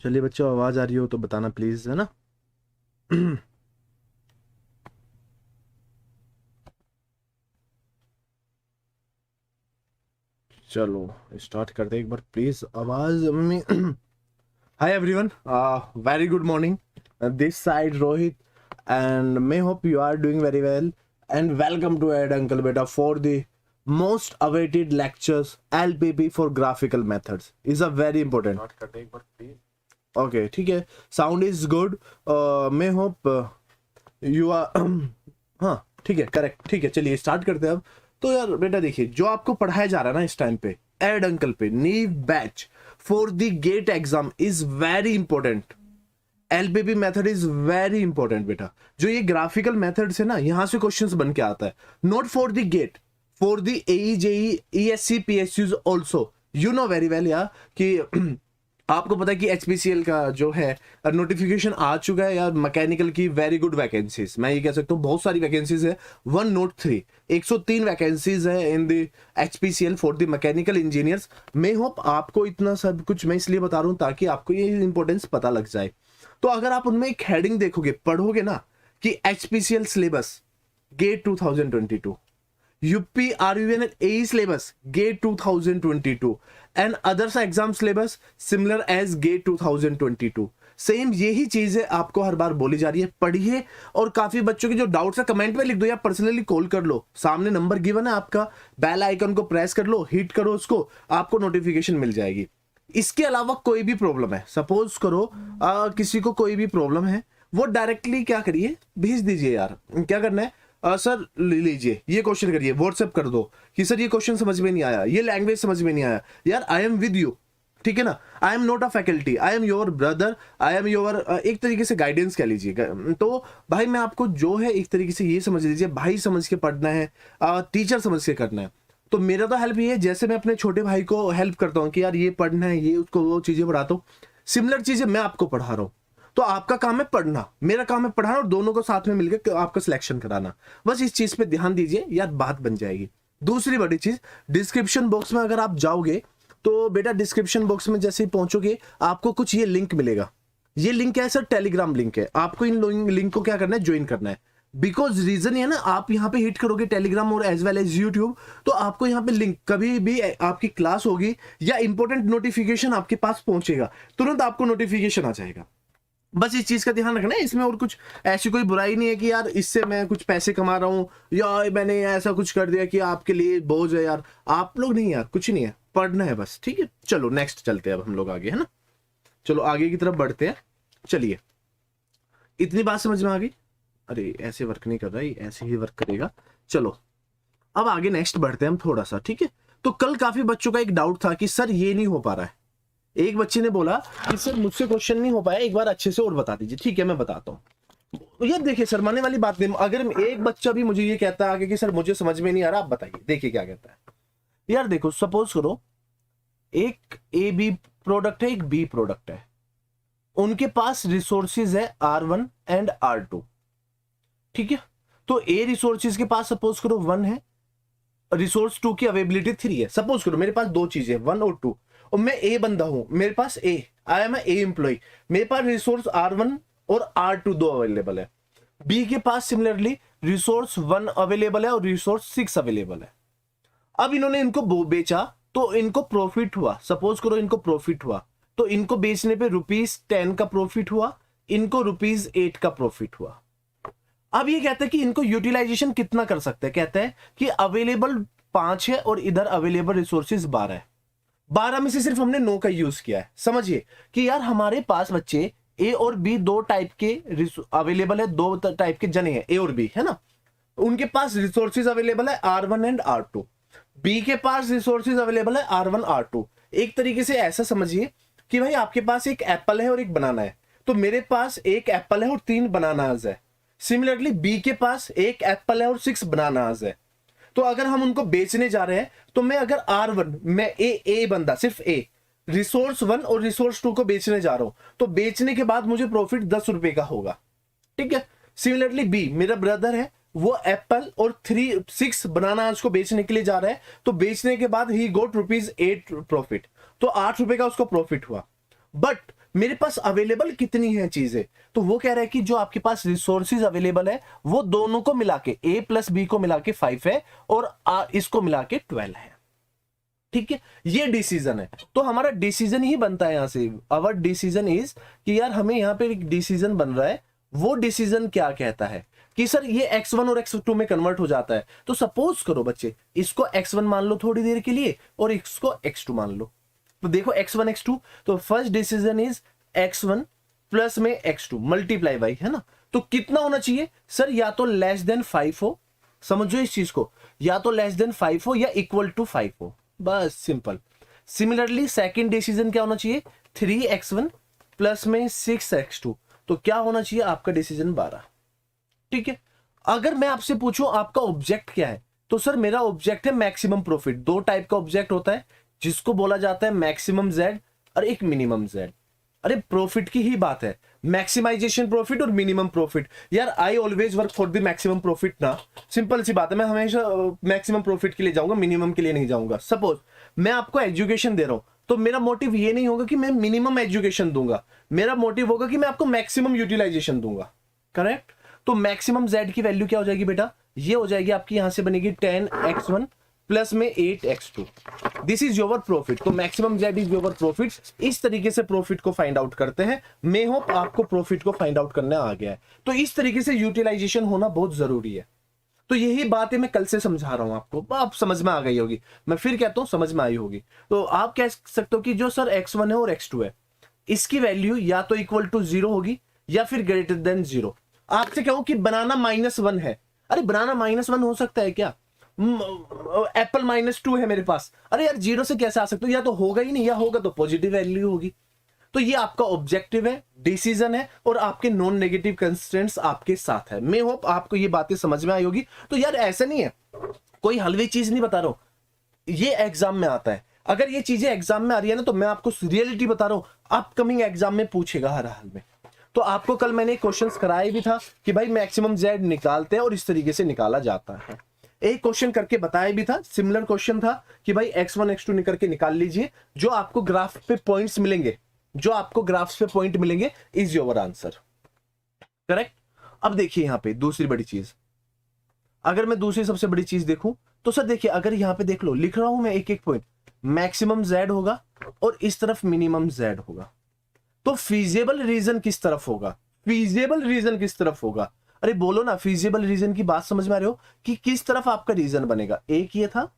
चलिए बच्चों, आवाज आ रही हो तो बताना प्लीज, है ना। चलो स्टार्ट करते हैं एक बार, प्लीज आवाज में। Hi everyone, very good morning. This side Rohit and may hope you are doing very well and welcome to ed uncle बेटा for the most awaited lectures LPP for graphical methods is a very important. Start करते हैं एक बार please. Okay ठीक है, sound is good. May hope you are हाँ ठीक है, करेक्ट, ठीक है। चलिए स्टार्ट करते हैं अब। तो यार बेटा देखिए, जो आपको पढ़ाया जा रहा है ना इस टाइम पे एड अंकल पे, नीव batch for the GATE exam is very important. LPP method is very important बेटा। जो ये ग्राफिकल मेथड से ना, यहां से क्वेश्चंस बन के आता है, not for the GATE, for the AE JE ESE PSUs also. You know very well यार कि आपको पता है कि एचपीसीएल का जो है नोटिफिकेशन आ चुका है यार, मैकेनिकल की वेरी गुड वैकेंसीज, मैं ये कह सकता हूँ बहुत सारी वैकेंसीज है। 103 103 वैकेंसीज है in the HPCL for the mechanical engineers. May hope आपको इतना सब कुछ मैं इसलिए बता रहा हूँ ताकि आपको ये इंपॉर्टेंस पता लग जाए। तो अगर आप उनमें एक हेडिंग देखोगे, पढ़ोगे ना कि HPCL syllabus GATE 2022, UP RUN AE syllabus GATE 2022 and others exam syllabus similar as GATE 2022। Same यही चीजें आपको हर बार बोली जा रही है, पढ़िए। और काफी बच्चों के जो डाउट्स है कमेंट में लिख दो या पर्सनली कॉल कर लो, सामने नंबर गिवन है आपका, बेल आइकन को प्रेस कर लो, हिट करो उसको, आपको नोटिफिकेशन मिल जाएगी। इसके अलावा कोई भी प्रॉब्लम है, सपोज करो किसी को कोई भी प्रॉब्लम है, वो डायरेक्टली क्या करिए, भेज दीजिए यार। क्या करना है, सर ले लीजिए ये क्वेश्चन करिए, व्हाट्सएप कर दो कि सर ये क्वेश्चन समझ में नहीं आया, ये लैंग्वेज समझ में नहीं आया, यार आई एम विद यू, ठीक है ना। I am not a faculty, I am your brother, I am your, एक तरीके से गाइडेंस कह लीजिए। तो भाई मैं आपको जो है एक तरीके से ये समझ लीजिए, भाई समझ के पढ़ना है, टीचर समझ के करना है। तो मेरा तो हेल्प ये है, जैसे मैं अपने छोटे भाई को हेल्प करता हूँ कि यार ये पढ़ना है, ये उसको वो चीजें पढ़ाता हूँ, सिमिलर चीजें मैं आपको पढ़ा रहा हूँ। तो आपका काम है पढ़ना, मेरा काम है पढ़ाना, और दोनों को साथ में मिलकर आपका सिलेक्शन कराना। बस इस चीज पे ध्यान दीजिए यार, बात बन जाएगी। दूसरी बड़ी चीज, डिस्क्रिप्शन बॉक्स में अगर आप जाओगे तो बेटा डिस्क्रिप्शन बॉक्स में जैसे ही पहुंचोगे आपको कुछ ये लिंक मिलेगा। ये लिंक क्या है सर, टेलीग्राम लिंक है। आपको इन लिंक को क्या करना है, ज्वाइन करना है। बिकॉज रीजन ये ना, आप यहाँ पे हिट करोगे टेलीग्राम और एज वेल एज यूट्यूब, तो आपको यहाँ पे लिंक, कभी भी आपकी क्लास होगी या इंपॉर्टेंट नोटिफिकेशन आपके पास पहुंचेगा, तुरंत आपको नोटिफिकेशन आ जाएगा। बस इस चीज का ध्यान रखना है। इसमें और कुछ ऐसी कोई बुराई नहीं है कि यार इससे मैं कुछ पैसे कमा रहा हूं या मैंने ऐसा कुछ कर दिया कि आपके लिए बोझ है। यार आप लोग नहीं, यार कुछ नहीं है, पढ़ना है बस, ठीक है। चलो नेक्स्ट चलते हैं अब हम लोग आगे, है ना। चलो आगे की तरफ बढ़ते हैं। चलिए, इतनी बात समझ में आ गई। अरे ऐसे वर्क नहीं कर रहा है, ऐसे ही वर्क करेगा। चलो अब आगे नेक्स्ट बढ़ते हैं हम थोड़ा सा, ठीक है। तो कल काफी बच्चों का एक डाउट था कि सर ये नहीं हो पा रहा है। एक बच्चे ने बोला कि सर मुझसे क्वेश्चन नहीं हो पाया, एक बार अच्छे से और बता दीजिए। ठीक है मैं बताता हूँ। ये देखिए शर्माने वाली बात नहीं, अगर एक बच्चा भी मुझे ये कहता है आगे कि सर मुझे समझ में नहीं आ रहा, आप बताइए, देखिए क्या कहता है। यार देखो, सपोज करो एक ए बी प्रोडक्ट है, एक बी प्रोडक्ट है, उनके पास रिसोर्सेज है R1 एंड R2, ठीक है। तो ए रिसोर्सेज के पास सपोज करो 1 है, रिसोर्स 2 की अवेलेबिलिटी 3 है। सपोज करो मेरे पास दो चीजें 1 और 2, और मैं ए बंदा हूं, मेरे पास ए, आई एम ए एम्प्लॉय, मेरे पास रिसोर्स R1 और R2 दो अवेलेबल है। बी के पास सिमिलरली रिसोर्स 1 अवेलेबल है और रिसोर्स 6 अवेलेबल है। अब इन्होंने इनको बेचा तो इनको प्रॉफिट हुआ, सपोज करो इनको प्रॉफिट हुआ, तो इनको बेचने पे ₹10 का प्रॉफिट हुआ, इनको ₹8 का प्रॉफिट हुआ। अब ये कहते हैं कि इनको यूटिलाइजेशन कितना कर सकते हैं, कहते हैं कि अवेलेबल 5 है और इधर अवेलेबल रिसोर्सेज 12 है। 12 में से सिर्फ हमने 9 का यूज किया है। समझिए कि यार हमारे पास बच्चे ए और बी दो टाइप के अवेलेबल है, दो टाइप के जने हैं, ए और बी, है ना। उनके पास रिसोर्सेज अवेलेबल है R1 एंड R2, बी के पास रिसोर्सेज अवेलेबल है R1 R2। एक तरीके से ऐसा समझिए कि भाई आपके पास एक एप्पल है और एक बनाना है, तो मेरे पास एक एप्पल है और 3 बनानाज है। सिमिलरली बी के पास एक एप्पल है और 6 बनानाज है। तो अगर हम उनको बेचने जा रहे हैं, तो मैं अगर R1, मैं ए बंदा, सिर्फ ए, रिसोर्स 1 और रिसोर्स 2 को बेचने जा रहा हूं, तो बेचने के बाद मुझे प्रॉफिट 10 रुपए का होगा, ठीक है। सिमिलरली बी मेरा ब्रदर है, वो एप्पल और 6 बनानास को बेचने के लिए जा रहा है, तो बेचने के बाद ही गोट ₹8 प्रॉफिट, तो ₹8 का उसको प्रॉफिट हुआ। बट मेरे पास अवेलेबल कितनी है चीजें, तो वो कह रहा है कि जो आपके पास रिसोर्सेज अवेलेबल है वो दोनों को मिला के a प्लस बी को मिला के 5 है और इसको मिला के 12 है। ठीक है, ये डिसीजन है। तो हमारा डिसीजन ही बनता है यहां से, अवर डिसीजन इज कि यार हमें यहां पे एक डिसीजन बन रहा है। वो डिसीजन क्या कहता है कि सर ये x1 और x2 में कन्वर्ट हो जाता है। तो सपोज करो बच्चे, इसको x1 मान लो थोड़ी देर के लिए और इसको x2 मान लो। तो देखो x1 x2, तो first decision is x1 plus में x2 मल्टीप्लाई बाई, है ना। तो कितना होना चाहिए सर, या तो लेस देन 5 हो, समझो इस चीज को, या तो लेस देन 5 हो या इक्वल टू 5 हो, बस सिंपल। सिमिलरली सेकंड डिसीजन क्या होना चाहिए, 3x1 प्लस में 6x2, तो क्या होना चाहिए आपका डिसीजन 12। ठीक है, अगर मैं आपसे पूछूं आपका ऑब्जेक्ट क्या है, तो सर मेरा ऑब्जेक्ट है मैक्सिमम प्रॉफिट। दो टाइप का ऑब्जेक्ट होता है जिसको बोला जाता है मैक्सिमम जेड और एक मिनिमम जेड। अरे प्रॉफिट की ही बात है, मैक्सिमाइजेशन प्रॉफिट और मिनिमम प्रॉफिट। यार I always work for the maximum profit ना, सिंपल सी बात है, मैं हमेशा मैक्सिमम प्रॉफिट के लिए जाऊंगा, मिनिमम के लिए नहीं जाऊंगा। सपोज मैं आपको एजुकेशन दे रहा हूं, तो मेरा मोटिव ये नहीं होगा कि मैं मिनिमम एजुकेशन दूंगा, मेरा मोटिव होगा कि मैं आपको मैक्सिमम यूटिलाइजेशन दूंगा। करेक्ट। तो मैक्सिमम जेड की वैल्यू क्या हो जाएगी बेटा, ये हो जाएगी आपकी, यहां से बनेगी 10x1 प्लस में 8x2। This is your profit. तो maximum Z is your profit. इस तरीके से प्रॉफिट को फाइंड आउट करते हैं। मे होप आपको प्रॉफिट को फाइंड आउट करने आ गया है। तो इस तरीके से यूटिलाइजेशन होना बहुत जरूरी है। तो यही बात है, मैं कल से समझा रहा हूं आपको, आप समझ में आ गई होगी, मैं फिर कहता हूं समझ में आई होगी। तो आप कह सकते हो कि जो सर x1 है और x2 है, इसकी वैल्यू या तो इक्वल टू 0 होगी या फिर ग्रेटर देन 0। आपसे कहूं कि बनाना -1 है, अरे बनाना -1 हो सकता है क्या, एप्पल -2 है मेरे पास, अरे यार 0 से कैसे आ सकते हो, या तो होगा ही नहीं या होगा तो पॉजिटिव वैल्यू होगी। तो ये आपका ऑब्जेक्टिव है, डिसीजन है और आपके नॉन नेगेटिव कंस्ट्रेंट्स आपके साथ है। मैं होप आपको ये बातें समझ में आई होगी। तो यार ऐसा नहीं है, कोई हलवी चीज नहीं बता रहा हूं, ये एग्जाम में आता है। अगर ये चीजें एग्जाम में आ रही है ना, तो मैं आपको रियलिटी बता रहा हूं, अपकमिंग एग्जाम में पूछेगा हर हाल में। तो आपको कल मैंने क्वेश्चंस कराया भी था कि भाई मैक्सिमम जेड निकालते हैं और इस तरीके से निकाला जाता है। एक क्वेश्चन करके बताया भी था, सिमिलर क्वेश्चन था कि भाई x1 x2 निकल के निकाल लीजिए, जो आपको ग्राफ पे पॉइंट्स मिलेंगे, जो आपको ग्राफ्स पे पॉइंट मिलेंगे इज योर आंसर। करेक्ट। अब देखिए यहां पे दूसरी बड़ी चीज, अगर मैं दूसरी सबसे बड़ी चीज देखूं तो सर देखिए, अगर यहां पे देख लो, लिख रहा हूं मैं एक एक पॉइंट, मैक्सिमम जेड होगा और इस तरफ मिनिमम जेड होगा। तो फीजिबल रीजन किस तरफ होगा, फीजिबल रीजन किस तरफ होगा, अरे बोलो ना, फीजिबल रीजन की बात समझ में आ रही हो कि किस तरफ आपका रीजन बनेगा। एक ये था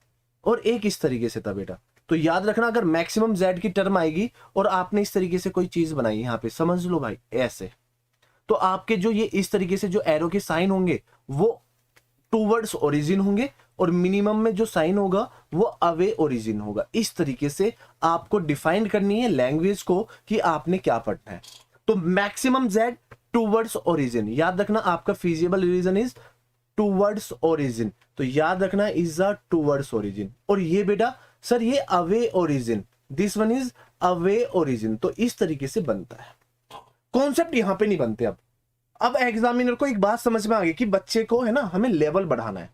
और एक इस तरीके से था बेटा। तो याद रखना, अगर मैक्सिमम जेड की टर्म आएगी और आपने इस तरीके से कोई चीज बनाई, यहां पे समझ लो भाई ऐसे, तो आपके जो ये इस तरीके से जो एरो के साइन होंगे वो टूवर्ड्स ओरिजिन होंगे और मिनिमम में जो साइन होगा वो अवे ओरिजिन होगा। इस तरीके से आपको डिफाइन करनी है लैंग्वेज को कि आपने क्या पढ़ना है। तो मैक्सिमम जेड टूवर्ड्स ओरिजिन, याद रखना आपका feasible reason is towards origin. तो याद रखना इज अ टूवर्ड्स ओरिजिन। और ये बेटा सर ये away origin, this one is away origin. तो इस तरीके से बनता है। कॉन्सेप्ट यहां पे नहीं बनते। अब एग्जामिनर को एक बात समझ में आ गई कि बच्चे को है ना हमें लेवल बढ़ाना है।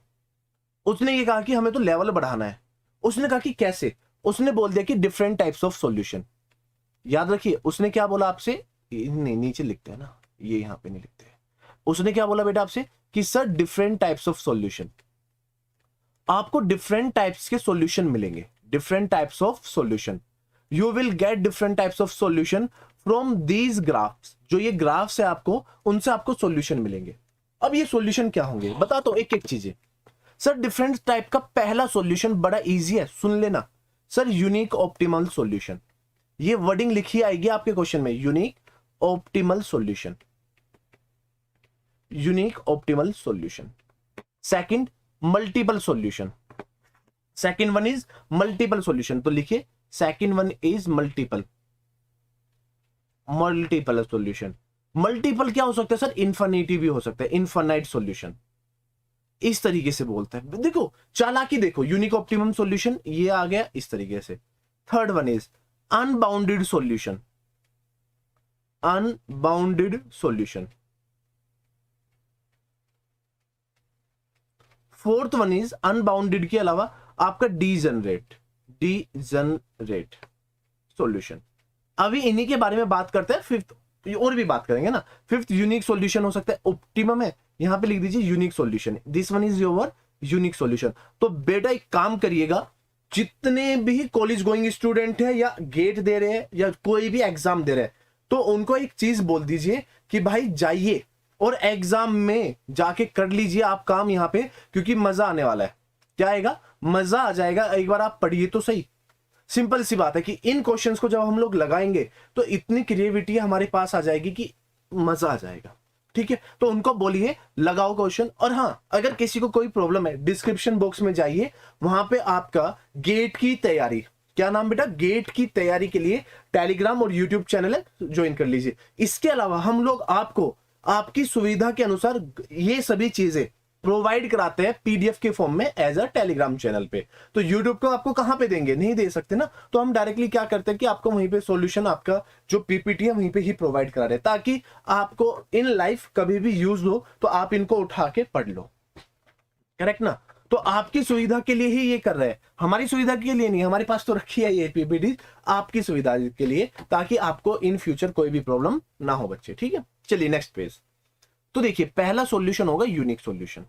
उसने ये कहा कि हमें तो लेवल बढ़ाना है। उसने कहा कि कैसे, उसने बोल दिया कि डिफरेंट टाइप्स ऑफ सॉल्यूशन। याद रखिए उसने क्या बोला आपसे, नहीं नीचे लिखते हैं ना, ये यहां पे नहीं लिखते। उसने क्या बोला बेटा आपसे कि sir different types of solution, आपको डिफरेंट टाइप्स के सॉल्यूशन मिलेंगे, different types of solution, you will get different types of solution from these graphs. जो ये ग्राफ्स है आपको, उनसे आपको सॉल्यूशन मिलेंगे। अब ये सॉल्यूशन क्या होंगे बताता हूं एक एक चीजें। सर डिफरेंट टाइप का पहला सॉल्यूशन बड़ा इजी है, सुन लेना सर, यूनिक ऑप्टिमल सॉल्यूशन। ये वर्डिंग लिखी आएगी आपके क्वेश्चन में, unique optimal solution, unique optimal solution. Second multiple solution, second one is multiple solution. तो लिखिए second one is multiple, multiple solution. Multiple क्या हो सकता है सर, इन्फिनिटी भी हो सकता है, इन्फिनाइट सॉल्यूशन। इस तरीके से बोलते हैं। देखो चालाकी देखो, यूनिक ऑप्टिमम सॉल्यूशन ये आ गया इस तरीके से। Third one is unbounded solution, unbounded solution. Fourth one is unbounded के अलावा आपका डीजनरेट, डीजनरेट सॉल्यूशन। अभी इन्हीं के बारे में बात करते हैं। फिफ्थ और भी बात करेंगे ना। फिफ्थ यूनिक सॉल्यूशन हो सकता है, ऑप्टिमम है, यहां पे लिख दीजिए unique solution, this one is your unique solution. तो बेटा एक काम करिएगा, जितने भी कॉलेज गोइंग स्टूडेंट है या गेट दे रहे हैं या कोई भी एग्जाम दे रहे हैं, तो उनको एक चीज बोल दीजिए कि भाई जाइए और एग्जाम में जाके कर लीजिए आप काम यहाँ पे, क्योंकि मजा आने वाला है। क्या आएगा? मजा आ जाएगा। एक बार आप पढ़िए तो सही। सिंपल सी बात है कि इन क्वेश्चंस को जब हम लोग लगाएंगे तो इतनी क्रिएटिविटी हमारे पास आ जाएगी कि मजा आ जाएगा। ठीक है, तो उनको बोलिए लगाओ क्वेश्चन। और हाँ, अगर किसी को कोई प्रॉब्लम है, डिस्क्रिप्शन बॉक्स में जाइए, वहां पे आपका गेट की तैयारी, क्या नाम बेटा, गेट की तैयारी के लिए टेलीग्राम और यूट्यूब चैनल है, ज्वाइन कर लीजिए। इसके अलावा हम लोग आपको आपकी सुविधा के अनुसार ये सभी चीजें प्रोवाइड कराते हैं पीडीएफ के फॉर्म में एज अ टेलीग्राम चैनल पे। तो यूट्यूब को आपको कहां पे देंगे, नहीं दे सकते ना, तो हम डायरेक्टली क्या करते हैं कि आपको वहीं पे सॉल्यूशन, आपका जो पीपीटी है वहीं पे ही प्रोवाइड करा रहे हैं, ताकि आपको इन लाइफ कभी भी यूज हो तो आप इनको उठा के पढ़ लो। करेक्ट ना? तो आपकी सुविधा के लिए ही ये कर रहे हैं, हमारी सुविधा के लिए नहीं। हमारे पास तो रखी है ये पीपीटी आपकी सुविधा के लिए, ताकि आपको इन फ्यूचर कोई भी प्रॉब्लम ना हो बच्चे। ठीक है, चलिए नेक्स्ट पेज। तो देखिए पहला सॉल्यूशन होगा यूनिक सॉल्यूशन।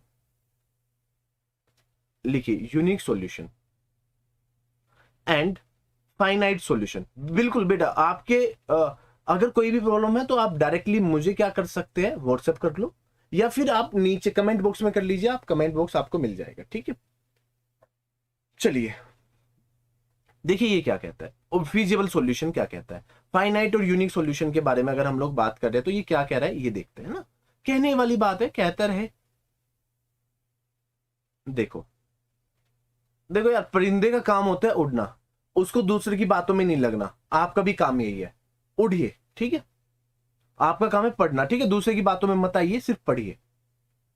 लिखिए unique solution and finite solution. बिल्कुल बेटा, आपके अगर कोई भी प्रॉब्लम है तो आप डायरेक्टली मुझे क्या कर सकते हैं, व्हाट्सएप कर लो, या फिर आप नीचे कमेंट बॉक्स में कर लीजिए, आप कमेंट बॉक्स आपको मिल जाएगा। ठीक है, चलिए देखिए ये क्या कहता है और फिजिबल सॉल्यूशन क्या कहता है। फाइनाइट और यूनिक सॉल्यूशन के बारे में अगर हम लोग बात कर रहे हैं तो ये क्या कह रहा है, ये देखते हैं ना। कहने वाली बात है, कहता रहे। देखो देखो यार, परिंदे का काम होता है उड़ना, उसको दूसरे की बातों में नहीं लगना। आपका भी काम यही है, उड़िए। ठीक है, आपका काम है पढ़ना। ठीक है, दूसरे की बातों में मत आइए, सिर्फ पढ़िए।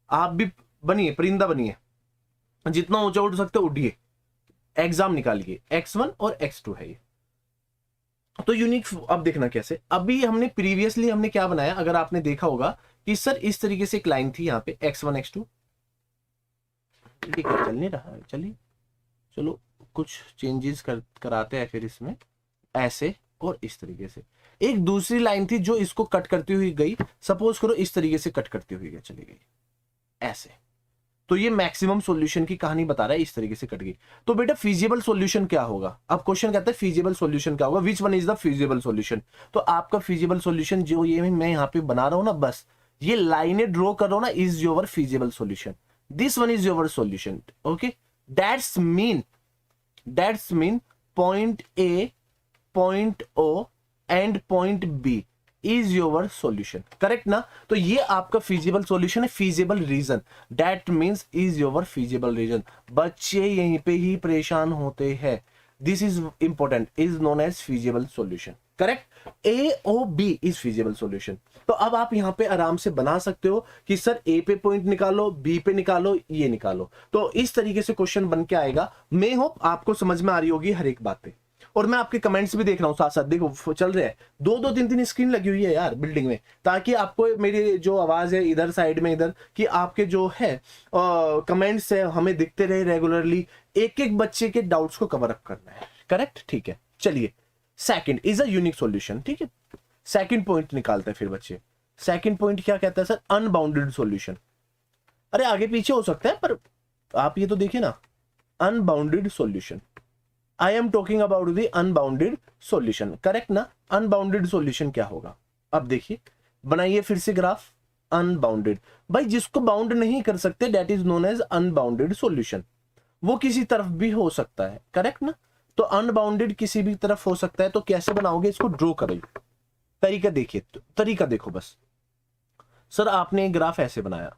आप भी बनिए, परिंदा बनिए, जितना ऊंचा उड़ सकते उड़िए, एग्जाम निकालिए। X1 और X2 है ये। तो यूनिक अब देखना कैसे। अभी हमने प्रीवियसली हमने क्या बनाया, अगर आपने देखा होगा कि सर इस तरीके से एक लाइन थी यहाँ पे X1 X2, चल नहीं रहा है। चलिए चलो कुछ चेंजेस कराते हैं फिर इसमें, ऐसे और इस तरीके से। एक दूसरी लाइन थी जो इसको कट करती हुई गई, सपोज करो इस तरीके से कट करती हुई चली गई ऐसे। तो ये मैक्सिमम सॉल्यूशन की कहानी बता रहा है, इस तरीके से कट गई। तो बेटा फिजिबल सॉल्यूशन क्या होगा, अब क्वेश्चन कहता है फिजिबल सॉल्यूशन क्या होगा, which one is the feasible solution. तो आपका फिजिबल सॉल्यूशन जो ये मैं यहाँ पे बना रहा हूं ना, बस ये लाइनें ड्रॉ कर रहा हूं ना, is your feasible solution. This one is your solution. Okay, that's mean point A, point O and point B is your solution. Correct ना? तो ये आपका फिजिबल सॉल्यूशन है, feasible region. That means is your feasible region. बच्चे यहीं पे ही परेशान होते हैं। This is important, is known as feasible solution. Correct, A O B is feasible solution. तो अब आप यहां पे आराम से बना सकते हो कि सर ए पे पॉइंट निकालो, बी पे निकालो, ये निकालो। तो इस तरीके से क्वेश्चन बन के आएगा। मे होप आपको समझ में आ रही होगी हर एक बातें। और मैं आपके कमेंट्स भी देख रहा हूं साथ साथ, देखो चल रहे हैं, दो दो तीन तीन स्क्रीन लगी हुई है यार बिल्डिंग में, ताकि आपको मेरी जो आवाज है इधर साइड में, इधर कि आपके जो है कमेंट्स है हमें दिखते रहे रेगुलरली। एक एक बच्चे के डाउट्स को कवर अप करना है। करेक्ट, ठीक है। चलिए second is a unique solution. ठीक है, सेकंड पॉइंट निकालते हैं फिर बच्चे। सेकंड पॉइंट क्या कहता है सर, अनबाउंडेड सॉल्यूशन। अरे आगे पीछे हो सकता है, पर आप ये तो देखिए ना, unbounded solution. I am talking about the unbounded solution. Correct ना? अनबाउंडेड सॉल्यूशन क्या होगा, अब देखिए, बनाइए फिर से ग्राफ। अनबाउंडेड, भाई जिसको बाउंड नहीं कर सकते that is known as unbounded solution. वो किसी तरफ भी हो सकता है। करेक्ट ना? तो अनबाउंडेड किसी भी तरफ हो सकता है। तो कैसे बनाओगे इसको, ड्रॉ करो। तरीका देखिए, तरीका देखो बस। सर आपने ग्राफ ऐसे बनाया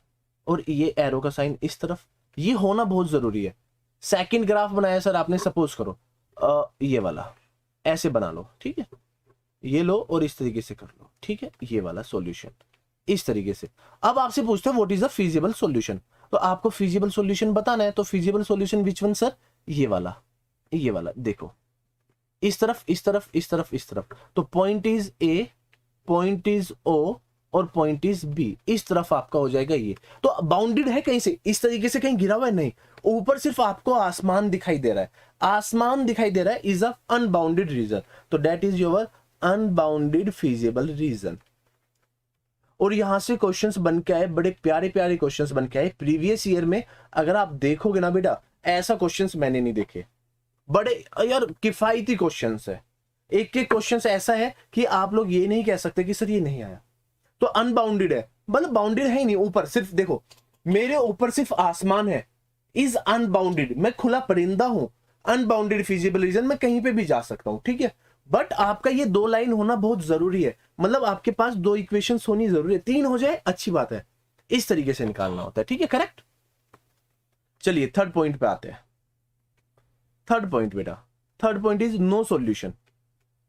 और ये एरो का साइन इस तरफ, ये होना बहुत जरूरी है। सेकंड ग्राफ बनाया सर आपने, सपोज करो ये वाला, ऐसे बना लो। ठीक है, ये लो और इस तरीके से कर लो। ठीक है, ये वाला सॉल्यूशन इस तरीके से। अब आपसे पूछते हैं what is a feasible solution. तो आपको फिजिबल सॉल्यूशन बताना है। तो feasible solution which one sir, ये वाला, ये वाला। देखो इस तरफ, इस तरफ, इस तरफ, इस तरफ। तो point is A, point is O और पॉइंट इज बी। इस तरफ आपका हो जाएगा ये। तो बाउंडेड है कहीं से, इस तरीके से कहीं गिरा हुआ है नहीं, ऊपर सिर्फ आपको आसमान दिखाई दे रहा है। आसमान दिखाई दे रहा है, इज अ अनबाउंडेड रीजन। तो that is your unbounded feasible reason. और यहां से क्वेश्चंस बन के आए, बड़े प्यारे प्यारे क्वेश्चंस बन के आए प्रीवियस ईयर में। अगर आप देखोगे ना बेटा, ऐसा क्वेश्चंस मैंने नहीं देखे, बड़े यार किफायती क्वेश्चंस है। एक एक क्वेश्चंस ऐसा है कि आप लोग ये नहीं कह सकते कि सर ये नहीं आया। तो अनबाउंडेड है, मतलब बाउंडेड है ही नहीं, ऊपर सिर्फ देखो मेरे ऊपर सिर्फ आसमान है, इज अनबाउंडेड, मैं खुला परिंदा हूं, अनबाउंडेड फिजिबल रीजन, मैं कहीं पे भी जा सकता हूं, ठीक है। बट आपका ये 2 लाइन होना बहुत जरूरी है, मतलब आपके पास 2 इक्वेशंस होनी जरूरी है, 3 हो जाए अच्छी बात है, इस तरीके से निकालना होता है, ठीक है, करेक्ट। चलिए थर्ड पॉइंट पे आते हैं। थर्ड पॉइंट बेटा, third point is no solution.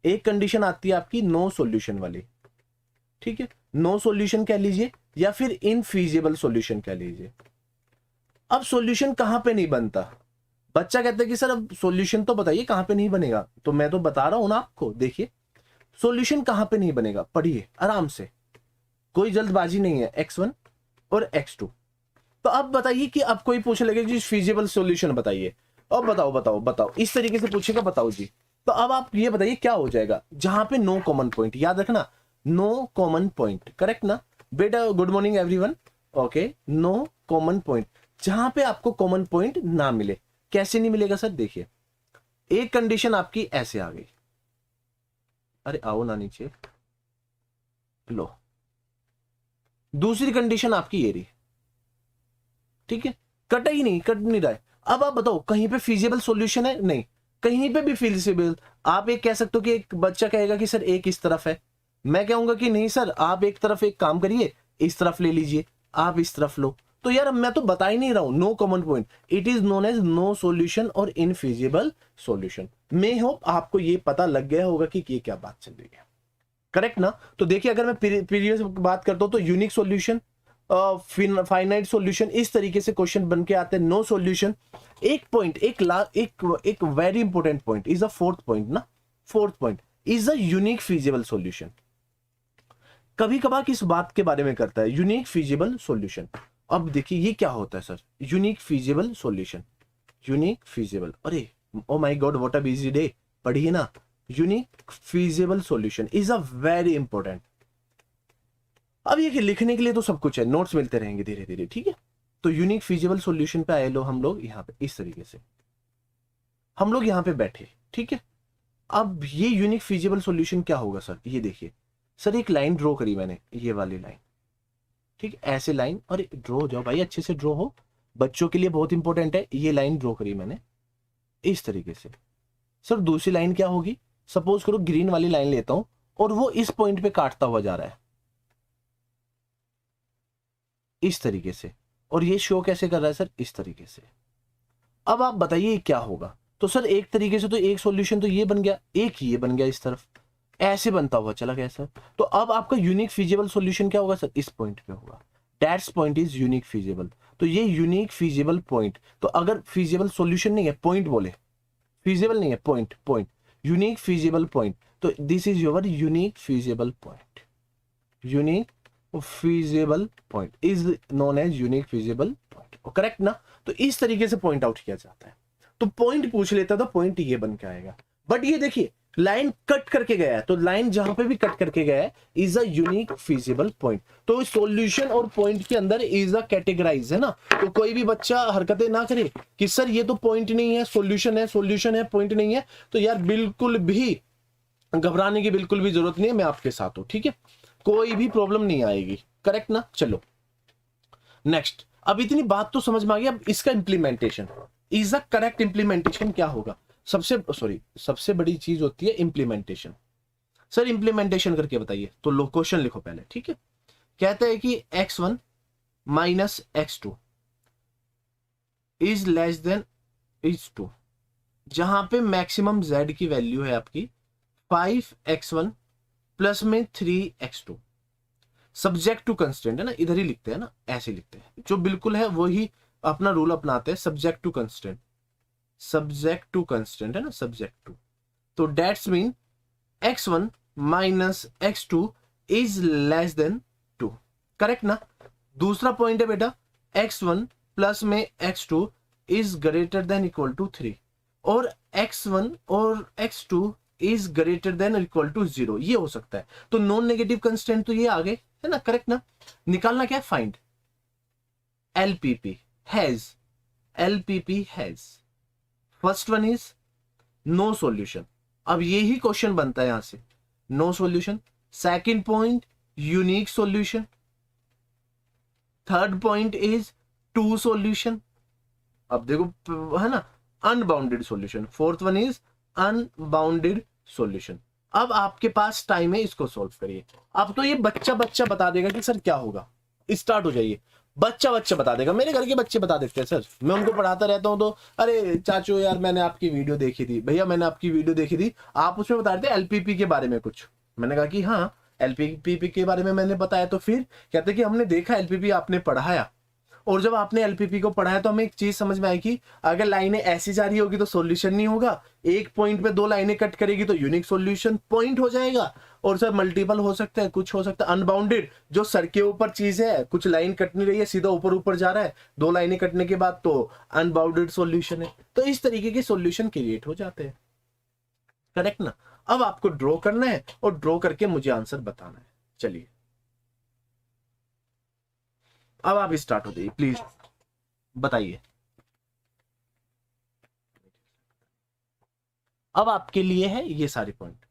एक कंडीशन आती है आपकी नो सॉल्यूशन वाली, ठीक है, नो सॉल्यूशन कह लीजिए या फिर इनफीजिबल सॉल्यूशन कह लीजिए। अब सॉल्यूशन कहां पे नहीं बनता, बच्चा कहता है कि सर अब सॉल्यूशन तो बताइए कहां पे नहीं बनेगा, तो मैं तो बता रहा हूं ना आपको, देखिए सॉल्यूशन कहां पे नहीं बनेगा, पढ़िए आराम से, कोई जल्दबाजी नहीं है, x1 और x2। तो अब बताइए कि अब कोई पूछ लेगा जी फीजिबल सॉल्यूशन बताइए, अब बताओ बताओ बताओ, इस तरीके से पूछेगा, बताओ जी। तो अब आप ये बताइए क्या हो जाएगा, जहां पे नो कॉमन पॉइंट, याद रखना नो कॉमन पॉइंट, करेक्ट ना बेटा। Good morning everyone, okay, no common point, जहां पे आपको कॉमन पॉइंट ना मिले। कैसे नहीं मिलेगा सर, देखिए एक कंडीशन आपकी ऐसे आ गई, अरे आओ ना नीचे, लो दूसरी कंडीशन आपकी ये रही, ठीक है, कट ही नहीं, कट नहीं रहा है। अब आप बताओ कहीं पे फिजिबल सॉल्यूशन है, नहीं, कहीं पे भी फिजिबल। आप एक कह सकते हो कि एक बच्चा कहेगा कि सर एक इस तरफ है, मैं कहूंगा कि नहीं सर आप एक तरफ एक काम करिए, इस तरफ ले लीजिए, आप इस तरफ लो। तो यार मैं तो बता ही नहीं रहा हूं no common point, it is known as no solution और इनफिजिबल सॉल्यूशन। मे होप आपको ये पता लग गया होगा कि ये क्या बात चल रही है, करेक्ट ना। तो देखिए अगर मैं प्रीवियस बात करता हूं तो यूनिक सॉल्यूशन, फाइनाइट सॉल्यूशन, इस तरीके से क्वेश्चन बन के आते हैं। नो सॉल्यूशन, एक पॉइंट, एक very important point is a fourth point ना, fourth point is a unique feasible solution. कभी कभार किस बात के बारे में करता है, यूनिक फिजिबल सॉल्यूशन। अब देखिए ये क्या होता है sir, unique feasible solution, unique feasible, अरे oh my God what a busy day, पढ़िए ना, unique feasible solution is a very important. अब ये लिखने के लिए तो सब कुछ है, नोट्स मिलते रहेंगे धीरे धीरे, ठीक है। तो यूनिक फिजिबल सॉल्यूशन पे आए लो हम लोग यहाँ पे, इस तरीके से हम लोग यहाँ पे बैठे, ठीक है। अब ये यूनिक फिजिबल सॉल्यूशन क्या होगा सर, ये देखिए सर, एक लाइन ड्रॉ करी मैंने, ये वाली लाइन, ठीक है, ऐसे लाइन, और ड्रॉ हो जाओ भाई, अच्छे से ड्रॉ हो, बच्चों के लिए बहुत इंपॉर्टेंट है। ये लाइन ड्रॉ करी मैंने इस तरीके से। सर दूसरी लाइन क्या होगी, सपोज करो ग्रीन वाली लाइन लेता हूं और वो इस पॉइंट पे काटता हुआ जा रहा है इस तरीके से, और ये शो कैसे कर रहा है सर, इस तरीके से। अब आप बताइए क्या होगा, तो सर एक तरीके से तो एक सॉल्यूशन तो ये बन गया, एक ये बन गया इस तरफ, ऐसे बनता हुआ चला गया सर। तो अब आपका यूनिक फिजिबल सॉल्यूशन क्या होगा सर, इस पॉइंट पे होगा, that's point is unique feasible. तो ये यूनिक फिजिबल पॉइंट, तो अगर फिजिबल सॉल्यूशन नहीं है, पॉइंट बोले, फिजिबल नहीं है, point, point, unique feasible point, तो this is your unique feasible point, unique feasible point is known as unique feasible point, correct ना। तो इस तरीके से पॉइंट आउट किया जाता है। तो पॉइंट पूछ लेता तो पॉइंट ये बन के आएगा। बट ये देखिए लाइन कट करके गया है, तो लाइन जहां पे भी कट करके गया है is a unique feasible point. तो सॉल्यूशन और पॉइंट के अंदर इज अ कैटेगराइज है ना। तो कोई भी बच्चा हरकतें ना करे कि सर ये तो पॉइंट नहीं है, सॉल्यूशन है, सॉल्यूशन है, पॉइंट नहीं है, तो यार बिल्कुल भी घबराने की बिल्कुल भी जरूरत नहीं है, मैं आपके साथ हूं, ठीक है, कोई भी प्रॉब्लम नहीं आएगी, करेक्ट ना। चलो नेक्स्ट, अब इतनी बात तो समझ में आ गई, अब इसका implementation is a correct implementation क्या होगा, सबसे बड़ी चीज होती है इंप्लीमेंटेशन। सर इंप्लीमेंटेशन करके बताइए, तो लो क्वेश्चन लिखो पहले, ठीक है। कहते हैं कि x1 minus x2 is less then is 2, जहां पे मैक्सिमम z की वैल्यू है आपकी 5x1 प्लस में 3x2, सब्जेक्ट टू कंस्टेंट है ना, इधर ही लिखते हैं ना, ऐसे लिखते हैं, जो बिल्कुल है वही अपना रूल अपनाते हैं, subject to constant, subject to constant है ना, सब्जेक्ट टू। तो that's mean x1 minus x2 is less than 2, correct ना। दूसरा पॉइंट है बेटा x1 प्लस में x2 is greater than equal to 3, और x1 और x2 is greater than equal to 0, ये हो सकता है। तो नॉन नेगेटिव कंस्टेंट तो ये आ गए, है ना, करेक्ट ना। निकालना क्या है, find LPP has, LPP has, first one is no solution. अब यही क्वेश्चन बनता है यहां से, no solution. Second point unique solution, third point is two solution, अब देखो है ना, unbounded solution, fourth one is unbounded solution. अब आपके पास टाइम है, इसको सॉल्व करिए। अब तो ये बच्चा बच्चा बता देगा कि सर क्या होगा, स्टार्ट हो जाइए। बच्चा बच्चा बता देगा, मेरे घर के बच्चे बता देते हैं सर, मैं उनको पढ़ाता रहता हूँ तो अरे चाचू यार मैंने आपकी वीडियो देखी थी, भैया मैंने आपकी वीडियो देखी थी, आप उसमें बता रहे थे एलपीपी के बारे में कुछ। मैंने कहा कि हाँ एलपीपी के बारे में मैंने बताया, तो फिर कहते कि हमने देखा एलपीपी आपने पढ़ाया, और जब आपने एलपीपी को पढ़ाया तो हमें एक चीज समझ में आई कि अगर लाइनें ऐसी जा रही होगी तो सॉल्यूशन नहीं होगा, एक पॉइंट पे दो लाइनें कट करेगी तो यूनिक सॉल्यूशन पॉइंट हो जाएगा, और सर मल्टीपल हो सकता है, कुछ हो सकता है अनबाउंडेड, जो सर के ऊपर चीज है, कुछ लाइन कट नहीं रही है, सीधा ऊपर ऊपर जा रहा है, दो लाइनें कटने के बाद तो अनबाउंडेड सॉल्यूशन है। तो इस तरीके के सॉल्यूशन क्रिएट हो जाते हैं, करेक्ट ना। अब आपको ड्रॉ करना है और ड्रॉ करके मुझे आंसर बताना है। चलिए अब आप स्टार्ट हो जाइए, प्लीज बताइए। अब आपके लिए है ये सारे पॉइंट।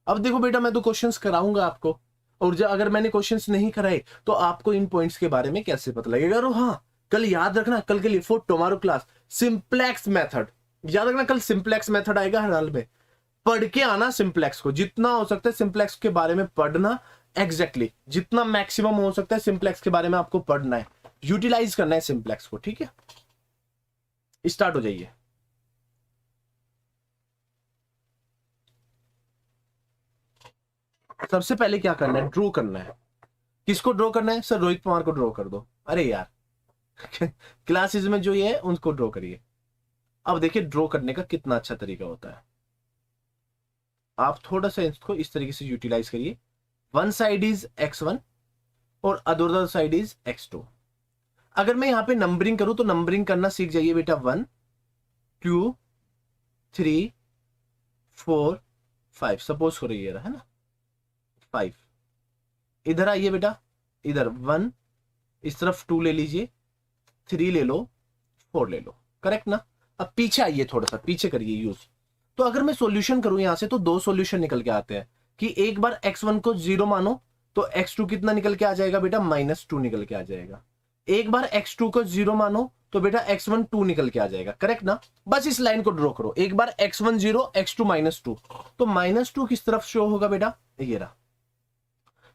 अब देखो बेटा मैं तो क्वेश्चंस कराऊंगा आपको, और जब अगर मैंने क्वेश्चंस नहीं कराए तो आपको इन पॉइंट्स के बारे में कैसे पता लगेगा। और हाँ कल याद रखना, कल के लिए for tomorrow class simplex method याद रखना, कल सिंप्लेक्स मेथड आएगा हर हाल में। पढ़ के आना सिंप्लेक्स को, जितना हो सकता है सिंप्लेक्स के बारे में पढ़ना, एग्जैक्टली जितना मैक्सिमम हो सकता है सिंप्लेक्स के बारे में आपको पढ़ना है, यूटिलाइज करना है सिंप्लेक्स को, ठीक है। स्टार्ट हो जाइए। सबसे पहले क्या करना है, ड्रॉ करना है। किसको ड्रॉ करना है, सर रोहित पवार को ड्रॉ कर दो। अरे यार क्लासेस में जो ये है उनको ड्रॉ करिए। अब देखिए ड्रॉ करने का कितना अच्छा तरीका होता है, आप थोड़ा सा इसको इस तरीके से यूटिलाइज करिए। वन साइड इज x1 और अदर साइड इज x2। अगर मैं यहां पे नंबरिंग करूं तो नंबरिंग करना सीख जाइए बेटा, 1 2 3 4 5, सपोज हो रही है ना 5। इधर आइए बेटा, इधर 1, इस तरफ 2 ले लीजिए, 3 ले लो, 4 ले लो, करेक्ट ना। अब पीछे आइए, थोड़ा सा पीछे करिए यूज। तो अगर मैं सॉल्यूशन करूं यहां से तो दो सॉल्यूशन निकल के आते हैं कि एक बार x1 को 0 मानो तो x2 कितना निकल के आ जाएगा बेटा, -2 निकल के आ जाएगा। एक बार x2 को 0 मानो तो बेटा x1 2 निकल के आ जाएगा, करेक्ट ना। बस इस लाइन को ड्रॉ करो, एक बार x1 0 x2 -2, तो -2 किस तरफ शो होगा बेटा, ये रहा।